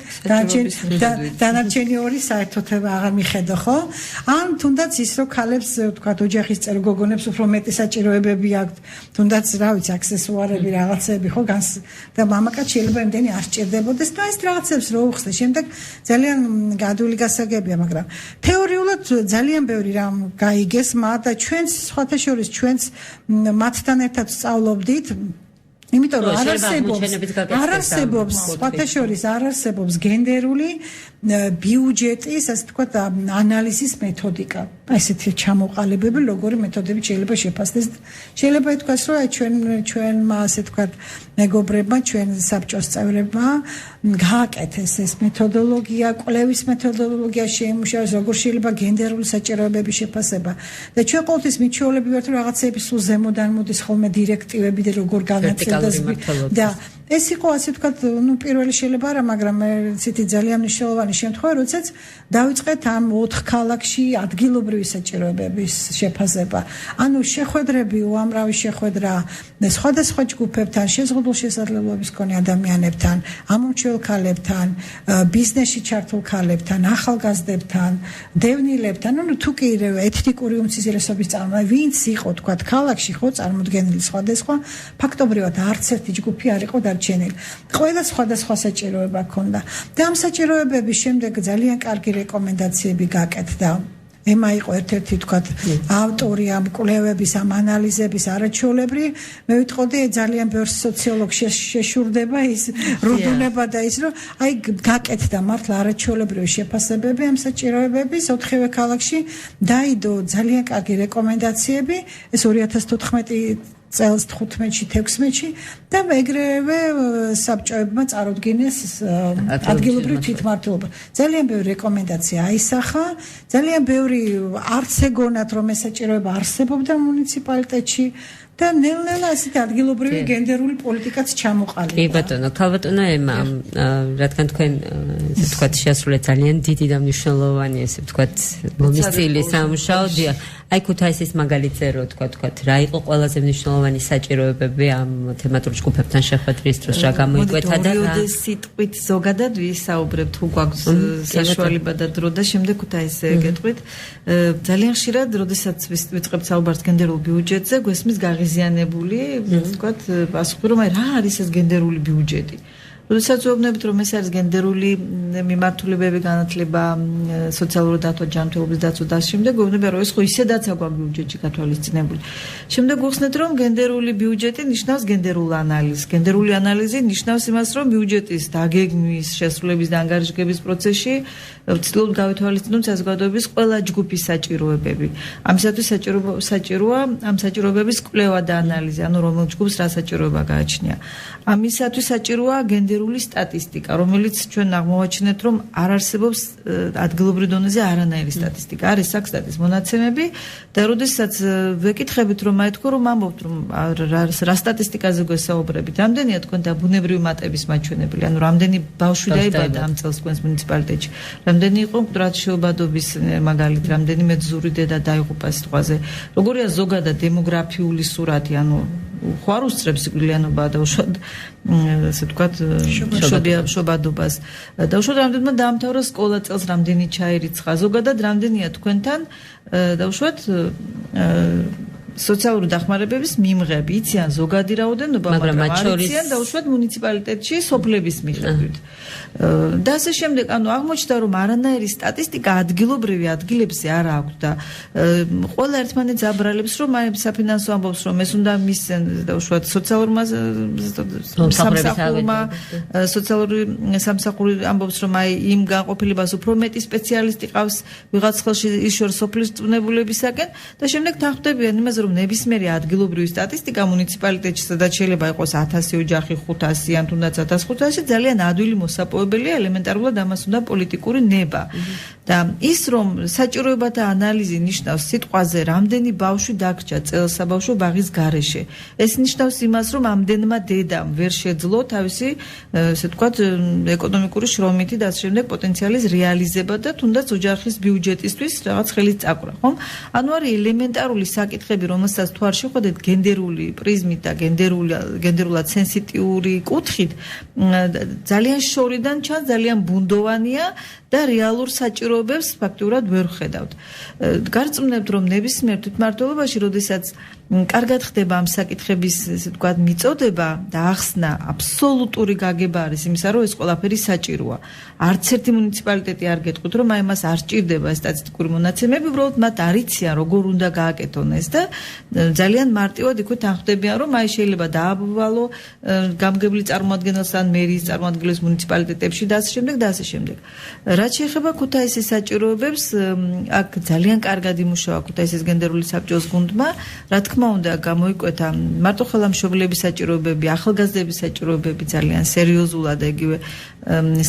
დანარჩენი ორი საერთოდ აღარ მიხედო, ხო? ან თუნდაც ის რომ ქალებს თქვა ოჯახის წევრ გოგონებს უფრო მეტი საჭიროებები აქვთ, თუნდაც რა ვიცი, აქსესუარები, რაღაცები, ხო? და მამაკაც შეიძლება იმდენი არ სჭირდებოდეს და ეს რაღაცებს რო უხსნე, შემდეგ ძალიან გადული გასაგებია, მაგრამ თეორიულად ძალიან ბევრი რამ გაიგეს და ჩვენს სხვათა შორის ჩვენს მათთან ერთად სწავლობდით იმიტომ რომ არ არსებობს სხვათა შორის არ არსებობს გენდერული ბიუჯეტის ასე ვთქვათ ანალიზის მეთოდიკა. ესეთი ჩამოყალიბებული როგორი მეთოდები შეიძლება შეფასდეს. შეიძლება ითქვას რომ ჩვენმა ასე ვთქვათ მეგობრებმა ჩვენ საბჭოს წევრებმა გააკეთეს ეს მეთოდოლოგია, კვლევის მეთოდოლოგია შეიმუშავეს როგორ შეიძლება გენდერული საჭიროებების შეფასება. და ჩვენ ყოველთვის მიჩვეულები ვართ რომ რაღაცები სულ ზემოდან მოდის ხოლმე დირექტივები და როგორ განაწილდეს და ეს იყო ასე ვთქვათ, პირველი შეიძლება არა, მაგრამ ცეთი ძალიან მნიშვნელოვანი შემთხვევა, როდესაც დავიწყეთ ამ 4 ქალაქში ადგილობრივი საჭიროებების შეფასება. ანუ შეხვედრები, უამრავი შეხვედრა სხვადასხვა ჯგუფებთან, შეზღუდულ შესაძლებლობების მქონე ადამიანებთან, ამომრჩეველ ქალებთან, ბიზნესში ჩართულ ქალებთან, ახალგაზრდებთან, დევნილებთან, ანუ თუ კი ეთნიკური უმცირესობის წარმომადგენელი, ვინც იყო თქვათ ქალაქში, ხო, წარმოდგენილი სხვადასხვა, ფაქტობრივად არც ერთი ჯგუფი არ იყო დარჩენილი. ყველა სხვადასხვა საჭიროება ჰქონდა. და ამ საჭიროებების შემდეგ ძალიან კარგი რეკომენდაციები გაკეთდა. ემა იყო ერთ-ერთი თქვათ ავტორი ამ კვლევების, ამ ანალიზების არაჩვეულებრივი. მე ვიტყოდი ძალიან ბევრ სოციოლოგს შეშურდება ის რუდუნება და ის რომ აი გაკეთდა მართლა არაჩვეულებრივი შეფასებები ამ საჭიროებების 4-ვე ქალაქში დაიდო ძალიან კარგი რეკომენდაციები. ეს 2014 წელს 15-16-ში და ეგრევე საბჭოებმა წარუდგინეს ადგილობრივი თვითმმართველობა. ძალიან ბევრი რეკომენდაცია აისახა, ძალიან ბევრი არც ეგონათ რომ ეს საჭიროება არსებობდა მუნიციპალიტეტში და ნელ-ნელა ასეთი ადგილობრივი გენდერული პოლიტიკაც ჩამოყალიბდა. კი ბატონო, ქალბატონო ემა, რადგან თქვენ ესე ვთქვათ შეასრულეთ ძალიან დიდი და მნიშვნელოვანი ესე ვთქვათ მომისწილი სამუშაო, აი ქუთაისის მაგალითზე რო ვთქვათ, რა იყო ყველაზე მნიშვნელოვანი საჭიროებები ამ თემატურ ჯგუფებთან შეხვედრის დროს რა გამოიკვეთა და რა სიტყვით ზოგადად ვისაუბრებთ თუ გვაქვს საშუალება და დრო და შემდეგ ქუთაისზე გეტყვით. ძალიან ხშირად, როდესაც ვიწყებთ საუბარს გენდერულ ბიუჯეტზე, გვესმის გაღიზიანებული, ვთქვათ, პასუხი რომ აი რა არის ეს გენდერული ბიუჯეტი. როდესაც ვეუბნებით რომ ეს არის გენდერული მიმართულებები, განათლება, სოციალური დატვირთვების დაცვა და შემდეგ ვეუბნებით რომ ეს ხო ისედაც აქვს ბიუჯეტში გათვალისწინებული. შემდეგ ვხსნით რომ გენდერული ბიუჯეტი ნიშნავს გენდერულ ანალიზს. გენდერული ანალიზი ნიშნავს იმას რომ ბიუჯეტის დაგეგმვის, შესრულების და ანგარიშგების პროცესში ვცდილობთ გავითვალისწინოთ საზოგადოების ყველა ჯგუფის საჭიროებები. ამისათვის საჭიროა ამ საჭიროებების კვლევა და ანალიზი, ანუ რომელ ჯგუფს რა საჭიროება გააჩნია. ამისათვის საჭიროა გენდერული სტატისტიკა, რომელიც ჩვენ აღმოვაჩინეთ, რომ არ არსებობს ადგილობრივ დონეზე არანაირი სტატისტიკა. არის საქსტატის მონაცემები და როდესაც ვეკითხებით, რომ აი თქვენ რომ ამბობთ, რომ რა სტატისტიკაზე გვესაუბრებით, რამდენია თქვენ და ბუნებრივი მატების მაჩვენებელი, ანუ რამდენი ბავშვი დაიბადა ამ წელს თქვენს მუნიციპალიტეტში, რამდენი იყო მკვდრად შეობადობის მაგალითი, რამდენი მეძური დედა დაიღუპა სიტყვაზე, როგორია ზოგადად დემოგრაფიული სურათი, ანუ ხო არ უსწრებს სიკვდილიანობა და უშუალოდ ესე ვთქვათ შობადობას და უშუალოდ რამდენმა დაამთავრა სკოლა წელს, რამდენი ჩაირიცხა, ზოგადად რამდენია თქვენთან და უშუალოდ სოციალური დახმარებების მიმღები, იციან ზოგადი რაოდენობა, მაგრამ არ იციან და უშუალოდ მუნიციპალიტეტში სოფლების მიხედვით. და ასე შემდეგ, ანუ აღმოჩნდა, რომ არანაირი სტატისტიკა ადგილობრივი ადგილებზე არ აქვს და ყველა ერთმანეთს აბრალებს, რომ აი საფინანსო ამბობს, რომ ეს უნდა მისცენ და უშუალოდ სოციალური სამსახური ამბობს, რომ აი იმ განყოფილებას უფრო მეტი სპეციალისტი ყავს ვიღაც ხელში იშორ სოფლის წვნებულებისაკენ და შემდეგ თანხმდებიან იმაზე, რომ ნებისმიერი ადგილობრივი სტატისტიკა მუნიციპალიტეტში, სადაც შეიძლება იყოს 1000 ოჯახი, 500 ან თუნდაც 1500, ძალიან ადვილი მოსაპოვებელია, ელემენტარულად ამას უნდა პოლიტიკური ნება. და ის რომ საჭიროებათა ანალიზი ნიშნავს სიტყვაზე, რამდენი ბავშვი დაგრჩა წელს საბავშვო ბაღის გარეშე. ეს ნიშნავს იმას, რომ ამდენმა დედამ ვერ შეძლო თავისი, ესე ვთქვათ, ეკონომიკური შრომითი და ასე შემდეგ პოტენციალის რეალიზება და თუნდაც ოჯახის ბიუჯეტისთვის რაღაც ხელით წაკვრა, ხომ? ანუ არის ელემენტარული საკითხები, რომელსაც თუ არ შეხვდეთ გენდერული პრიზმით და გენდერულად სენსიტიური კუთხით, ძალიან შორიდან ჩანს, ძალიან ბუნდოვანია და რეალურ საჭიროებებს ფაქტურად ვერ ხედავთ. გარწმუნებთ, რომ ნებისმიერ თვითმმართველობაში, როდესაც კარგად ხდება ამ საკითხების, ესე ვთქვათ, მიწოდება და ახსნა, აბსოლუტური გაგება არის იმისა, რომ ეს ყველაფერი საჭიროა. არც ერთი მუნიციპალიტეტი არ გეტყვით, რომ აი მას არ სჭირდება ეს სტატისტიკური მონაცემები, უბრალოდ მათ არ იციან, როგორ უნდა გააკეთონ ეს და ძალიან მარტივად იქვე თანხმდებიან, რომ აი შეიძლება დააბვალო გამგებლი წარმოადგენელს ან მერიის წარმოადგენელს მუნიციპალიტეტებში და ასე შემდეგ და ასე შემდეგ. რაც შეეხება ქუთაისის საჭიროებებს, აქ ძალიან კარგად იმუშავა ქუთაისის გენდერული საბჭოს გუნდმა, რა თქმა უნდა გამოიკვეთა მარტოხელამშობლების საჭიროებები, ახალგაზრდების საჭიროებები ძალიან სერიოზულად, იგივე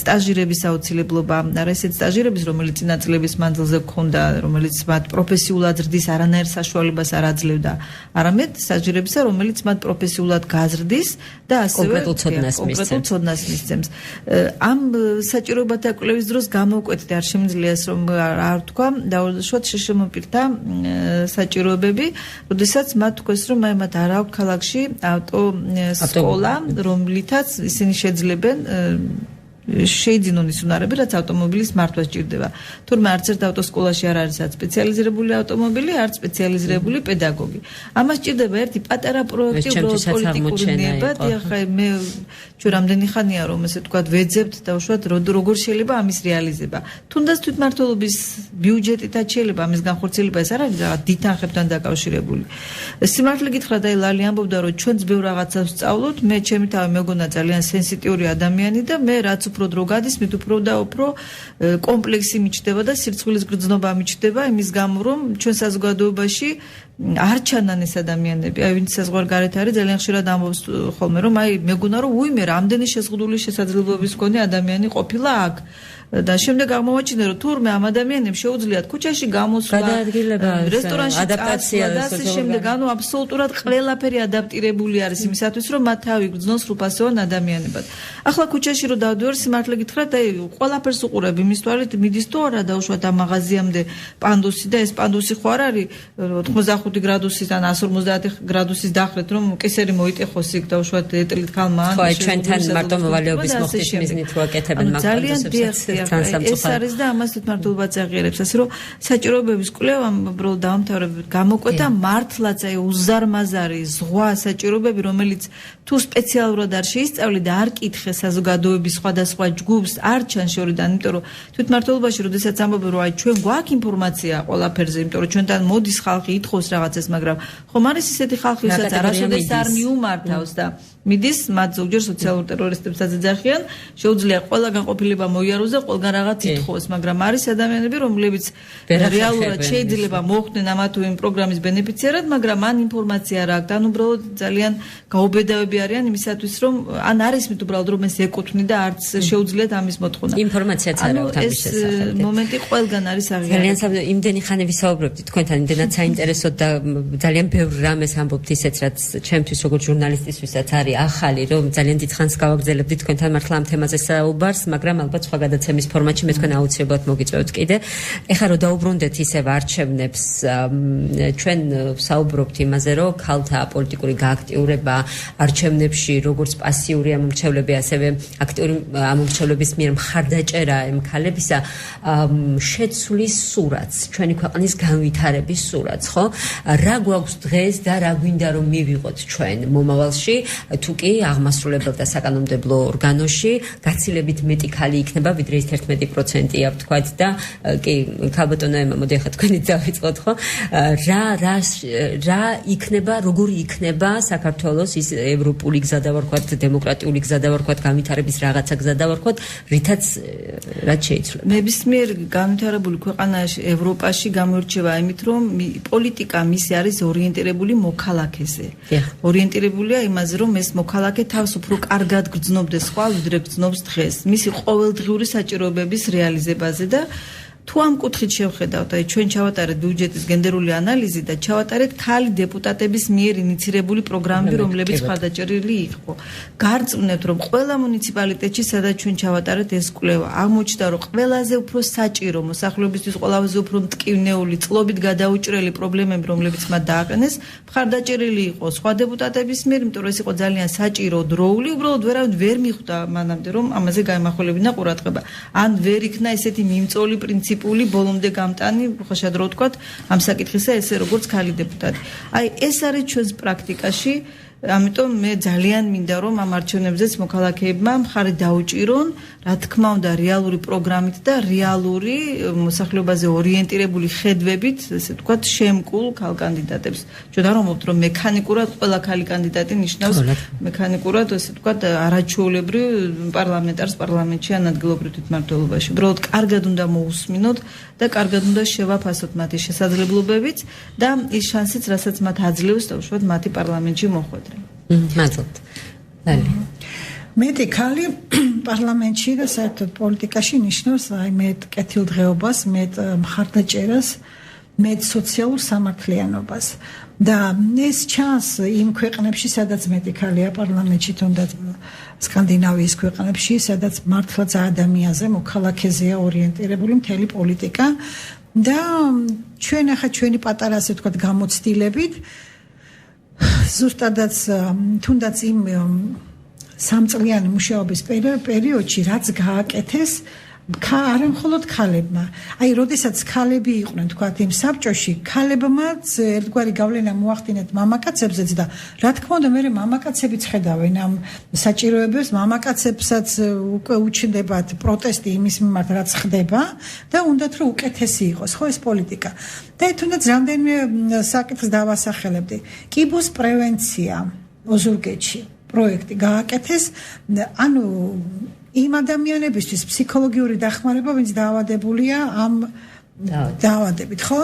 სტაჟირების აუცილებლობა, არა ისეთ სტაჟირების, რომელიც წინა წლების მანძილზე გქონდა, რომელიც მათ პროფესიულად ზრდის არანაირ საშუალებას არ აძლევდა, არამედ სტაჟირებისა, რომელიც მათ პროფესიულად გაზრდის და ასევე კონკრეტულ ცოდნას მისცემს. ამ საჭიროებათა კვლევის დროს გამოვკვეთდი, არ შემიძლია ეს რომ არ თქვა, დაუშვათ შეშემოპირთა საჭიროებები, როდესაც მათ თქვეს, რომ აი მათ არ აქვს ქალაქში ავტოსკოლა, რომლითაც ისინი შეძლებენ შეიძინონ ის უნარები, რაც ავტომობილის მართვა სჭირდება. თურმე არც ერთ ავტოსკოლაში არ არის სპეციალიზირებული ავტომობილი, არც სპეციალიზირებული პედაგოგი. ამას სჭირდება ერთი პატარა პროექტი, უბრალოდ პოლიტიკური ნება, და ახლა მე ჩვენ რამდენი ხანია რომ ესე ვთქვათ ვეძებთ და უშუალოდ როგორ შეიძლება ამის რეალიზება. თუნდაც თვითმმართველობის ბიუჯეტითაც შეიძლება ამის განხორციელება, ეს არ არის რაღაც დიდ თანხებთან დაკავშირებული. სიმართლე გითხრათ, აი ლალი ამბობდა, რომ ჩვენც ბევრ რაღაცას ვსწავლობთ, მე ჩემი თავი მეგონა ძალიან სენსიტიური ადამიანი და მე რაც უფრო უფრო დრო გადის, მით უფრო და უფრო კომპლექსი მიჩნდება და სირცხვილის გრძნობა მიჩნდება იმის გამო, რომ ჩვენ საზოგადოებაში არ ჩანან ეს ადამიანები. აი ვინც საზღვარგარეთ არის, ძალიან ხშირად ამბობს ხოლმე, რომ აი მეგონა რომ უიმე რამდენი შეზღუდული შესაძლებლობების მქონე ადამიანი ყოფილა აქ. და შემდეგ აღმოვაჩინე რომ თურმე ამ ადამიანებს შეუძლიათ ქუჩაში გამოსვლა, რესტორანში ადაპტაცია და ასე შემდეგ, ანუ აბსოლუტურად ყველაფერი ადაპტირებული არის იმისათვის რომ მათ თავი გრძნოს სრულფასოვან ადამიანებად. ახლა ქუჩაში რომ დავდივარ სიმართლე გითხრათ, აი ყველაფერს უყურებ იმის თვალით მიდის თუ არა დაუშვათ ამ მაღაზიამდე პანდუსი და ეს პანდუსი ხო არ არის 85 გრადუსის ან 150 გრადუსის დახრეთ რომ კისერი მოიტეხოს იქ დაუშვათ ეტლით ქალმა ან ჩვენთან მარტო მოვალეობის მოხდის მიზნით ვაკეთებენ მაგ პანდუსებს. ეს არის და ამას თვითმმართველობაც აღიარებს, ასე რომ საჭიროებების კვლევამ უბრალოდ დაამთავრებად გამოკვეთა მართლაც აი უზარმაზარი ზღვა საჭიროებები, რომელიც თუ სპეციალურად არ შეისწავლი და არ კითხე საზოგადოების სხვადასხვა ჯგუფს, არ ჩან შორიდან, იმიტომ რომ თვითმმართველობაში როდესაც ამბობენ რომ აი ჩვენ გვაქვს ინფორმაცია ყველაფერზე, იმიტომ რომ ჩვენთან მოდის ხალხი ითხოვს რაღაცას, მაგრამ ხომ არის ისეთი ხალხი, ვისაც არასოდეს არ მიუმართავს და მიდის მათ ზოგჯერ სოციალურ ტერორისტებსაც ეძახიან, შეუძლია ყველა განყოფილება მოიაროს და ყველგან რაღაც ითხოვოს, მაგრამ არის ადამიანები, რომლებიც რეალურად შეიძლება მოხვდნენ ამა თუ იმ პროგრამის ბენეფიციარად, მაგრამ მან ინფორმაცია არ აქვს, ან უბრალოდ ძალიან გაუბედავები არიან იმისათვის, რომ ან არის მით უბრალოდ რომ ეს ეკუთვნი და არც შეუძლიათ ამის მოთხოვნა. ინფორმაციაც არ აქვს ამის შესახებ. ეს მომენტი ყველგან არის აღიარებული. ძალიან იმდენი ხანი ვისაუბრებთ თქვენთან, იმდენად საინტერესოდ და ძალიან ბევრ რამეს ამბობთ ისეც, რაც ჩემთვის როგორც ჟურნალისტისთვისაც არის ახალი, რომ ძალიან დიდ ხანს გავაგზავნებდი თქვენთან მართლა ამ თემაზე საუბარს, მაგრამ ალბათ სხვა გადაცემის ფორმატში მე თქვენ აუცილებლად მოგიწევთ კიდე. ეხლა რომ დაუბრუნდეთ ისევ არჩევნებს, ჩვენ საუბრობთ იმაზე, რომ ქალთა პოლიტიკური გააქტიურება არჩევნებში, როგორც პასიური ამომრჩევლები, ასევე აქტიური ამომრჩევლების მიერ მხარდაჭერა იმ ქალებისა შეცვლის სურათს, ჩვენი ქვეყნის განვითარების სურათს, ხო? რა გვაქვს დღეს და რა გვინდა რომ მივიღოთ ჩვენ მომავალში? თუ კი აღმასრულებელ და საკანონმდებლო ორგანოში გაცილებით მეტი ქალი იქნება, ვიდრე ის 11%-ია ვთქვათ და კი ქალბატონო ემა, მოდი ახლა თქვენი დავიწყოთ, ხო? რა იქნება, როგორი იქნება საქართველოს ის ევროპული გზა და ვარქვათ, დემოკრატიული გზა და ვარქვათ, განვითარების რაღაცა გზა და ვარქვათ, რითაც რაც შეიცვლება. ნებისმიერ განვითარებული ქვეყანაში, ევროპაში გამოირჩევა იმით, რომ პოლიტიკა მისი არის ორიენტირებული მოქალაქეზე. ორიენტირებულია იმაზე, რომ ეს მოქალაქე თავს უფრო კარგად გრძნობდეს ხვალ, ვიდრე გრძნობს დღეს. მისი ყოველდღიური საჭიროებების რეალიზებაზე და თუ ამ კუთხით შევხედავთ, აი ჩვენ ჩავატარეთ ბიუჯეტის გენდერული ანალიზი და ჩავატარეთ ქალი დეპუტატების მიერ ინიცირებული პროგრამები, რომლებიც მხარდაჭერილი იყო. გარწმუნებთ, რომ ყველა მუნიციპალიტეტში, სადაც ჩვენ ჩავატარეთ ეს კვლევა, აღმოჩნდა, რომ ყველაზე უფრო საჭირო მოსახლეობისთვის, ყველაზე უფრო მტკივნეული, წლობით გადაუჭრელი პრობლემები, რომლებიც მათ დააყენეს, მხარდაჭერილი იყო სხვა დეპუტატების მიერ, იმიტომ რომ ეს იყო ძალიან საჭირო, დროული, უბრალოდ ვერავინ ვერ მიხვდა მანამდე, რომ ამაზე გაემახვილებინა ყურადღება. ან ვერ იქნა ესეთი მიმწოლი პრინციპი ბოლომდე გამტანი, ხოშად რო ვთქვათ, ამ საკითხისა ესე როგორც ქალი დეპუტატი. აი ეს არის ჩვენს პრაქტიკაში, ამიტომ მე ძალიან მინდა რომ ამ არჩევნებზეც მოქალაქეებმა მხარი დაუჭირონ, რა თქმა უნდა რეალური პროგრამით და რეალური მოსახლეობაზე ორიენტირებული ხედვებით, ესე ვთქვათ, შემკულ ქალ კანდიდატებს. ჩვენ არ ვამბობთ რომ მექანიკურად ყველა ქალი კანდიდატი ნიშნავს მექანიკურად, ესე ვთქვათ, არაჩვეულებრივ პარლამენტარს პარლამენტში ან ადგილობრივ თვითმმართველობაში. უბრალოდ კარგად უნდა მოусმინოთ და კარგად უნდა შევაფასოთ მათი შესაძლებლობებიც და ის შანსიც, რასაც მათ აძლევს დაუშვათ მათი პარლამენტში მოხვედრა. მადლობთ. ლალი. მეტი ქალი პარლამენტში და საერთოდ პოლიტიკაში ნიშნავს აი მეტ კეთილდღეობას, მეტ მხარდაჭერას, მეტ სოციალურ სამართლიანობას. და ეს ჩანს იმ ქვეყნებში, სადაც მეტი ქალია პარლამენტში, თუნდაც სკანდინავიის ქვეყნებში, სადაც მართლაც ადამიანზე, მოქალაქეზეა ორიენტირებული მთელი პოლიტიკა და ჩვენ ახლა ჩვენი პატარა ასე ვთქვათ გამოცდილებით ზუსტადაც თუნდაც იმ სამწლიანი მუშაობის პერიოდში რაც გააკეთეს არა მხოლოდ ქალებმა. აი, როდესაც ქალები იყვნენ, თქვათ, იმ საბჭოში, ქალებმაც ერთგვარი გავლენა მოახდინეთ მამაკაცებზეც და რა თქმა უნდა, მე მამაკაცებიც ხედავენ ამ საჭიროებებს, მამაკაცებსაც უკვე უჩნდებათ პროტესტი იმის მიმართ, რაც ხდება და უნდათ რომ უკეთესი იყოს, ხო ეს პოლიტიკა. და თუნდაც რამდენიმე საკითხს დავასახელებდი. კიბოს პრევენცია ოზურგეთში პროექტი გააკეთეს, ანუ იმ ადამიანებისთვის ფსიქოლოგიური დახმარება, ვინც დაავადებულია ამ დაავადებით, ხო?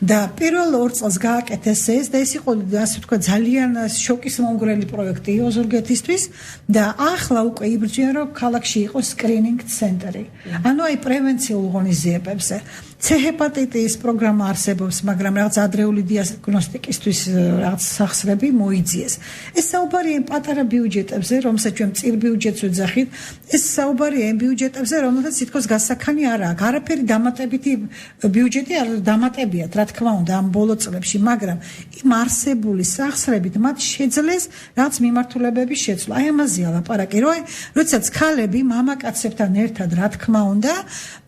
და პირველ 2 წელს გააკეთეს ეს და ეს იყო ასე ვთქვა ძალიან შოკის მომგვრელი პროექტი ოზურგეთისთვის და ახლა უკვე იბრძვიან რომ ქალაქში იყოს სკრინინგ ცენტრი. ანუ აი პრევენციულ ღონისძიებებზე. C-ჰეპატიტის პროგრამა არსებობს, მაგრამ რაღაც ადრეული დიაგნოსტიკისთვის რაღაც სახსრები მოიძიეს. ეს საუბარია პატარა ბიუჯეტებზე, რომელსაც ჩვენ წილ ბიუჯეტს ვეძახით, ეს საუბარია იმ ბიუჯეტებზე, რომელსაც თითქოს გასაქანი არ აქვს. არაფერი დამატებითი ბიუჯეტი არ დამატებიათ, რა თქმა უნდა, ამ ბოლო წლებში, მაგრამ იმ არსებული სახსრებით მათ შეძლეს რაღაც მიმართულებების შეცვლა. აი ამაზეა ლაპარაკი, რომ როდესაც ქალები მამაკაცებთან ერთად, რა თქმა უნდა,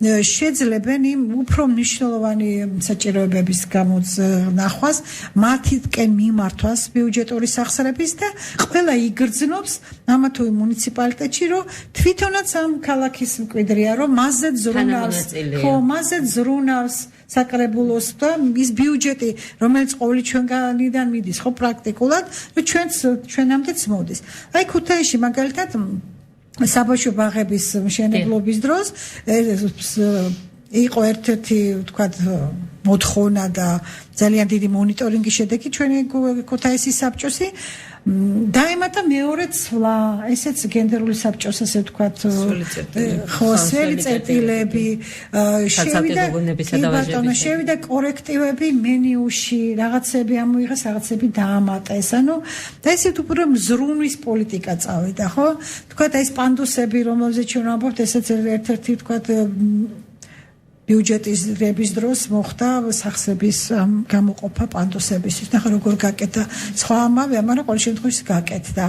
შეძლებენ იმ უფრო მნიშვნელოვანი საჭიროებების გამონახვას, მათითკენ მიმართვას ბიუჯეტური სახსრების და ყველა იგრძნობს ამა თუ იმ მუნიციპალიტეტში, რომ თვითონაც ამ ქალაქის მკვიდრია, რომ მასზეც ზრუნავს, ხო, მასზეც ზრუნავს საკრებულოს და ის ბიუჯეტი, რომელიც ყოველი ჩვენგანიდან მიდის, ხო, პრაქტიკულად, ჩვენამდეც მოდის. აი ქუთაისში მაგალითად საბავშვო ბაღების მშენებლობის დროს იყო ერთ-ერთი ვთქვათ მოთხოვნა და ძალიან დიდი მონიტორინგის შედეგი ჩვენი ქუთაისის საბჭოსი დაემატა მეორე ცვლა, ესეც გენდერული საბჭოს ასე ვთქვათ, ხო, სველი წერტილები, შევიდა კორექტივები მენიუში, რაღაცები ამოიღეს, რაღაცები დაამატეს, ანუ და ესეთ უფრო მზრუნვის პოლიტიკა წავიდა, ხო? ვთქვათ, აი ეს პანდუსები, რომელზეც ჩვენ ვამბობთ, ესეც ერთ-ერთი ვთქვათ ბიუჯეტის რების დროს მოხდა სახსრების გამოყოფა პანდუსებისთვის. ნახე როგორ გაკეთა სხვა ამავე, მაგრამ ყოველ შემთხვევაში გაკეთდა.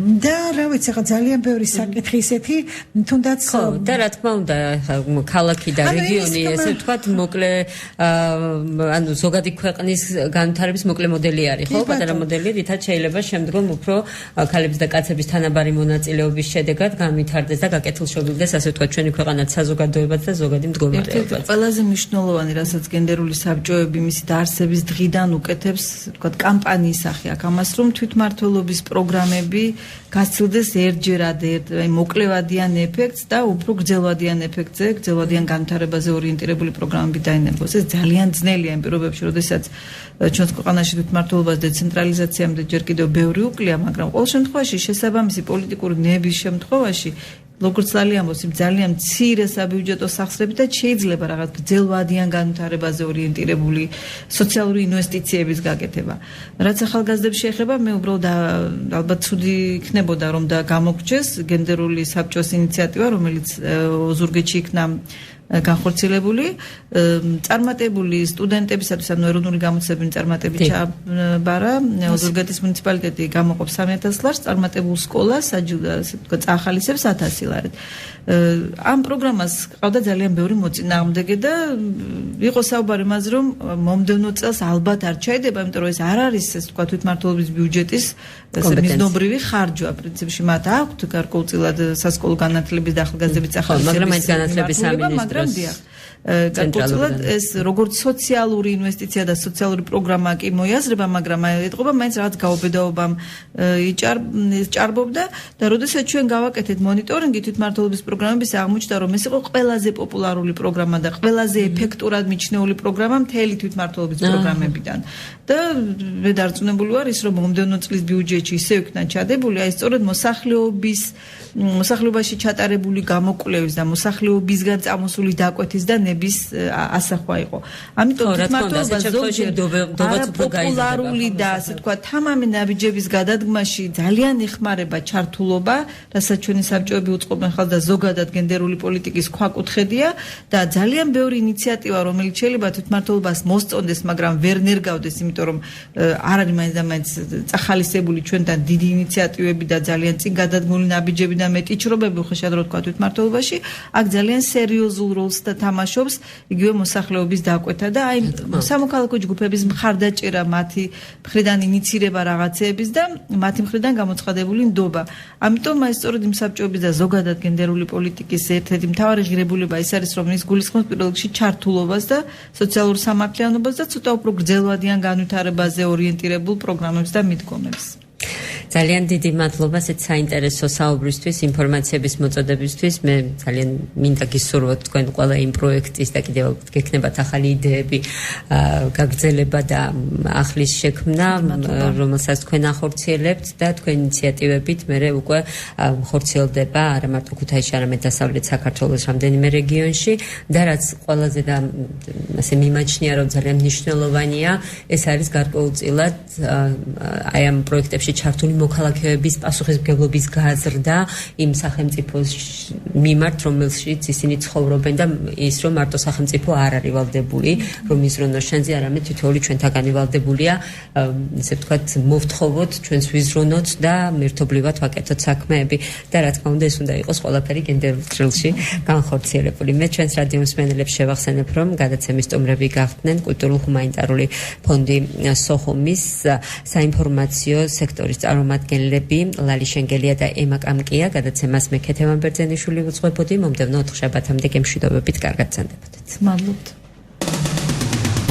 და რა ვიცი, ხა ძალიან ბევრი საკითხი ისეთი, თუნდაც ხო, და რა თქმა უნდა, ქალაქი და რეგიონი, ესე ვთქვათ, მოკლე ანუ ზოგადი ქვეყნის განვითარების მოკლე მოდელი არის, ხო? პატარა მოდელი, რითაც შეიძლება შემდგომ უფრო ქალების და კაცების თანაბარი მონაწილეობის შედეგად განვითარდეს და გაკეთილშობილდეს, ასე ვთქვათ, ჩვენი ქვეყანაც საზოგადოებაც და ზოგადი მდგომარეობაც. ყველაზე მნიშვნელოვანი, რასაც გენდერული საბჭოები მისი დაარსების დღიდან უკეთებს, ვთქვათ, კამპანიის სახე აქვს ამას, რომ თვითმმართველობის პროგრამები გასცილდეს ერთჯერადად, აი მოკლევადიან ეფექტს და უფრო გრძელვადიან ეფექტზე, გრძელვადიან განვითარებაზე ორიენტირებული პროგრამები დაინებოს. ეს ძალიან ძნელია იმ პირობებში, როდესაც ჩვენს ქვეყანაში თვითმმართველობას დეცენტრალიზაციამდე ჯერ კიდევ ბევრი უკლია, მაგრამ ყოველ შემთხვევაში შესაბამისი პოლიტიკური ნების შემთხვევაში როგორც ძალიან მცირე საბიუჯეტო სახსრებით შეიძლება რაღაც გრძელვადიან განვითარებაზე ორიენტირებული სოციალური ინვესტიციების გაკეთება. რაც ახალგაზრდებს შეეხება, მე უბრალოდ ალბათ ცუდი იქნებოდა რომ და გამოგჩეს გენდერული საბჭოს ინიციატივა, რომელიც ოზურგეთში იქნა განხორციელებული, წარმატებული სტუდენტებისათვის, ანუ ეროვნული გამოცდილების წარმატებით ჩაბარა, ოზურგეთის მუნიციპალიტეტი გამოყოფს 3000 ლარს, წარმატებულ სკოლას წაახალისებს 1000 ლარით. ამ პროგრამას ყავდა ძალიან ბევრი მოწინააღმდეგე და იყო საუბარი იმაზე, რომ მომდევნო წელს ალბათ არ ჩაიდება, იმიტომ რომ ეს არ არის, ეს თქვა თვითმმართველობის ბიუჯეტის მიზნობრივი ხარჯვა. პრინციპში მათ აქვთ გარკვეულწილად სასკოლო განათლების და ახალგაზრდების წახალისების, მაგრამ მაინც განათლების სამინისტროს გარკვეულწილად ეს როგორც სოციალური ინვესტიცია და სოციალური პროგრამა კი მოიაზრება, მაგრამ ეტყობა მაინც რაღაც გაუბედაობამ ჭარბობდა და როდესაც ჩვენ გავაკეთეთ მონიტორინგი თვითმმართველობის პროგრამების, აღმოჩნდა რომ ეს იყო ყველაზე პოპულარული პროგრამა და ყველაზე ეფექტურად მიჩნეული პროგრამა მთელი თვითმმართველობის პროგრამებიდან. და მე დარწმუნებული ვარ ის, რომ მომდევნო წლის ბიუჯეტში ისევ იქნა ჩადებული, აი სწორედ მოსახლეობაში ჩატარებული გამოკვლევის და მოსახლეობისგან წამოსული დაკვეთის და ნების ასახვა იყო. ამიტომ თვითმმართველობა ზოგჯერ არაპოპულარული და ასე თქვა თამამი ნაბიჯების გადადგმაში ძალიან ეხმარება ჩართულობა, რასაც ჩვენი საბჭოები უწყობენ ხალხს და ზოგადად გენდერული პოლიტიკის ქვაკუთხედია და ძალიან ბევრი ინიციატივა, რომელიც შეიძლება თვითმმართველობას მოსწონდეს, მაგრამ ვერ ნერგავდეს, იმიტომ რომ არ არის მაინც და მაინც წახალისებული ჩვენთან დიდი ინიციატივები და ძალიან წინ გადადგმული ნაბიჯები და მეტი ჭრობები უხეშად რო თქვა თვითმმართველობაში, აქ ძალიან სერიოზულ როლს და თამაშობს იგივე მოსახლეობის დაკვეთა და აი სამოქალაქო ჯგუფების მხარდაჭერა, მათი მხრიდან ინიცირება რაღაცეების და მათი მხრიდან გამოცხადებული ნდობა. ამიტომ აი სწორედ იმ საბჭოების და ზოგადად გენდერული პოლიტიკის ერთ-ერთი მთავარი ღირებულება ის არის, რომ ის გულისხმობს პირველ რიგში ჩართულობას და სოციალურ სამართლიანობას და ცოტა უფრო გრძელვადიან განვითარებაზე ორიენტირებულ პროგრამებს და მიდგომებს. ძალიან დიდი მადლობა ეს საინტერესო საუბრისთვის, ინფორმაციების მოწოდებისთვის. მე ძალიან მინდა გისურვოთ თქვენ ყველა იმ პროექტის და კიდევ გექნებათ ახალი იდეები, გაგრძელება და ახლის შექმნა, რომელსაც თქვენ ახორციელებთ და თქვენ ინიციატივებით მე უკვე ხორციელდება არა მარტო ქუთაისში, არამედ დასავლეთ საქართველოს რამდენიმე რეგიონში და რაც ყველაზე და ასე მიმაჩნია, რომ ძალიან მნიშვნელოვანია, ეს არის გარკვეულწილად აი ამ პროექტებში ჩართული მოქალაქეების პასუხისმგებლობის გაზრდა იმ სახელმწიფოს მიმართ, რომელშიც ისინი ცხოვრობენ და ის რომ მარტო სახელმწიფო არ არის ვალდებული, რომ იზრუნოს შენზე, არამედ თითოეული ჩვენთაგანი ვალდებულია, ესე ვთქვათ, მოვთხოვოთ, ჩვენს ვიზრუნოთ და მერთობლივად ვაკეთოთ საქმეები და რა თქმა უნდა ეს უნდა იყოს ყველაფერი გენდერულ წრილში განხორციელებული. მე ჩვენს რადიო მსმენელებს შევახსენებ, რომ გადაცემის სტუმრები გახდნენ კულტურულ-ჰუმანიტარული ფონდი სოხუმის საინფორმაციო სექტორის წარმომადგენლები ლალი შენგელია და ემა კამკია. გადაცემას მე ქეთევან ბერძენიშვილი ვუძღვებოდი. მომდევნო 4 შაბათამდე გემშვიდობებით კარგად გრძანდებოდეთ. მადლობთ.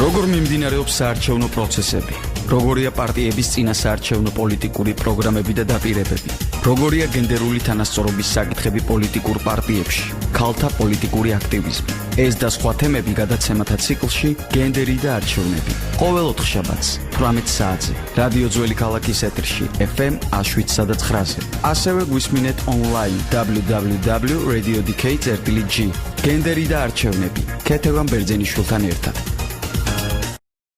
როგორ მიმდინარეობს საარჩევნო პროცესები? როგორია პარტიების წინასაარჩევნო პოლიტიკური პროგრამები და დაპირებები? როგორია გენდერული თანასწორობის საკითხები პოლიტიკურ პარტიებში? ქალთა პოლიტიკური აქტივიზმი. ეს და სხვა თემები გადაცემათა ციკლში გენდერი და არჩევნები. ყოველ 4 შაბათს 18 საათზე რადიო ძველი ქალაქის ეთერში FM 107.9-ზე. ასევე გვისმინეთ ონლაინ www.radiodk.gr. გენდერი და არჩევნები. ქეთევან ბერძენიშვილთან ერთად.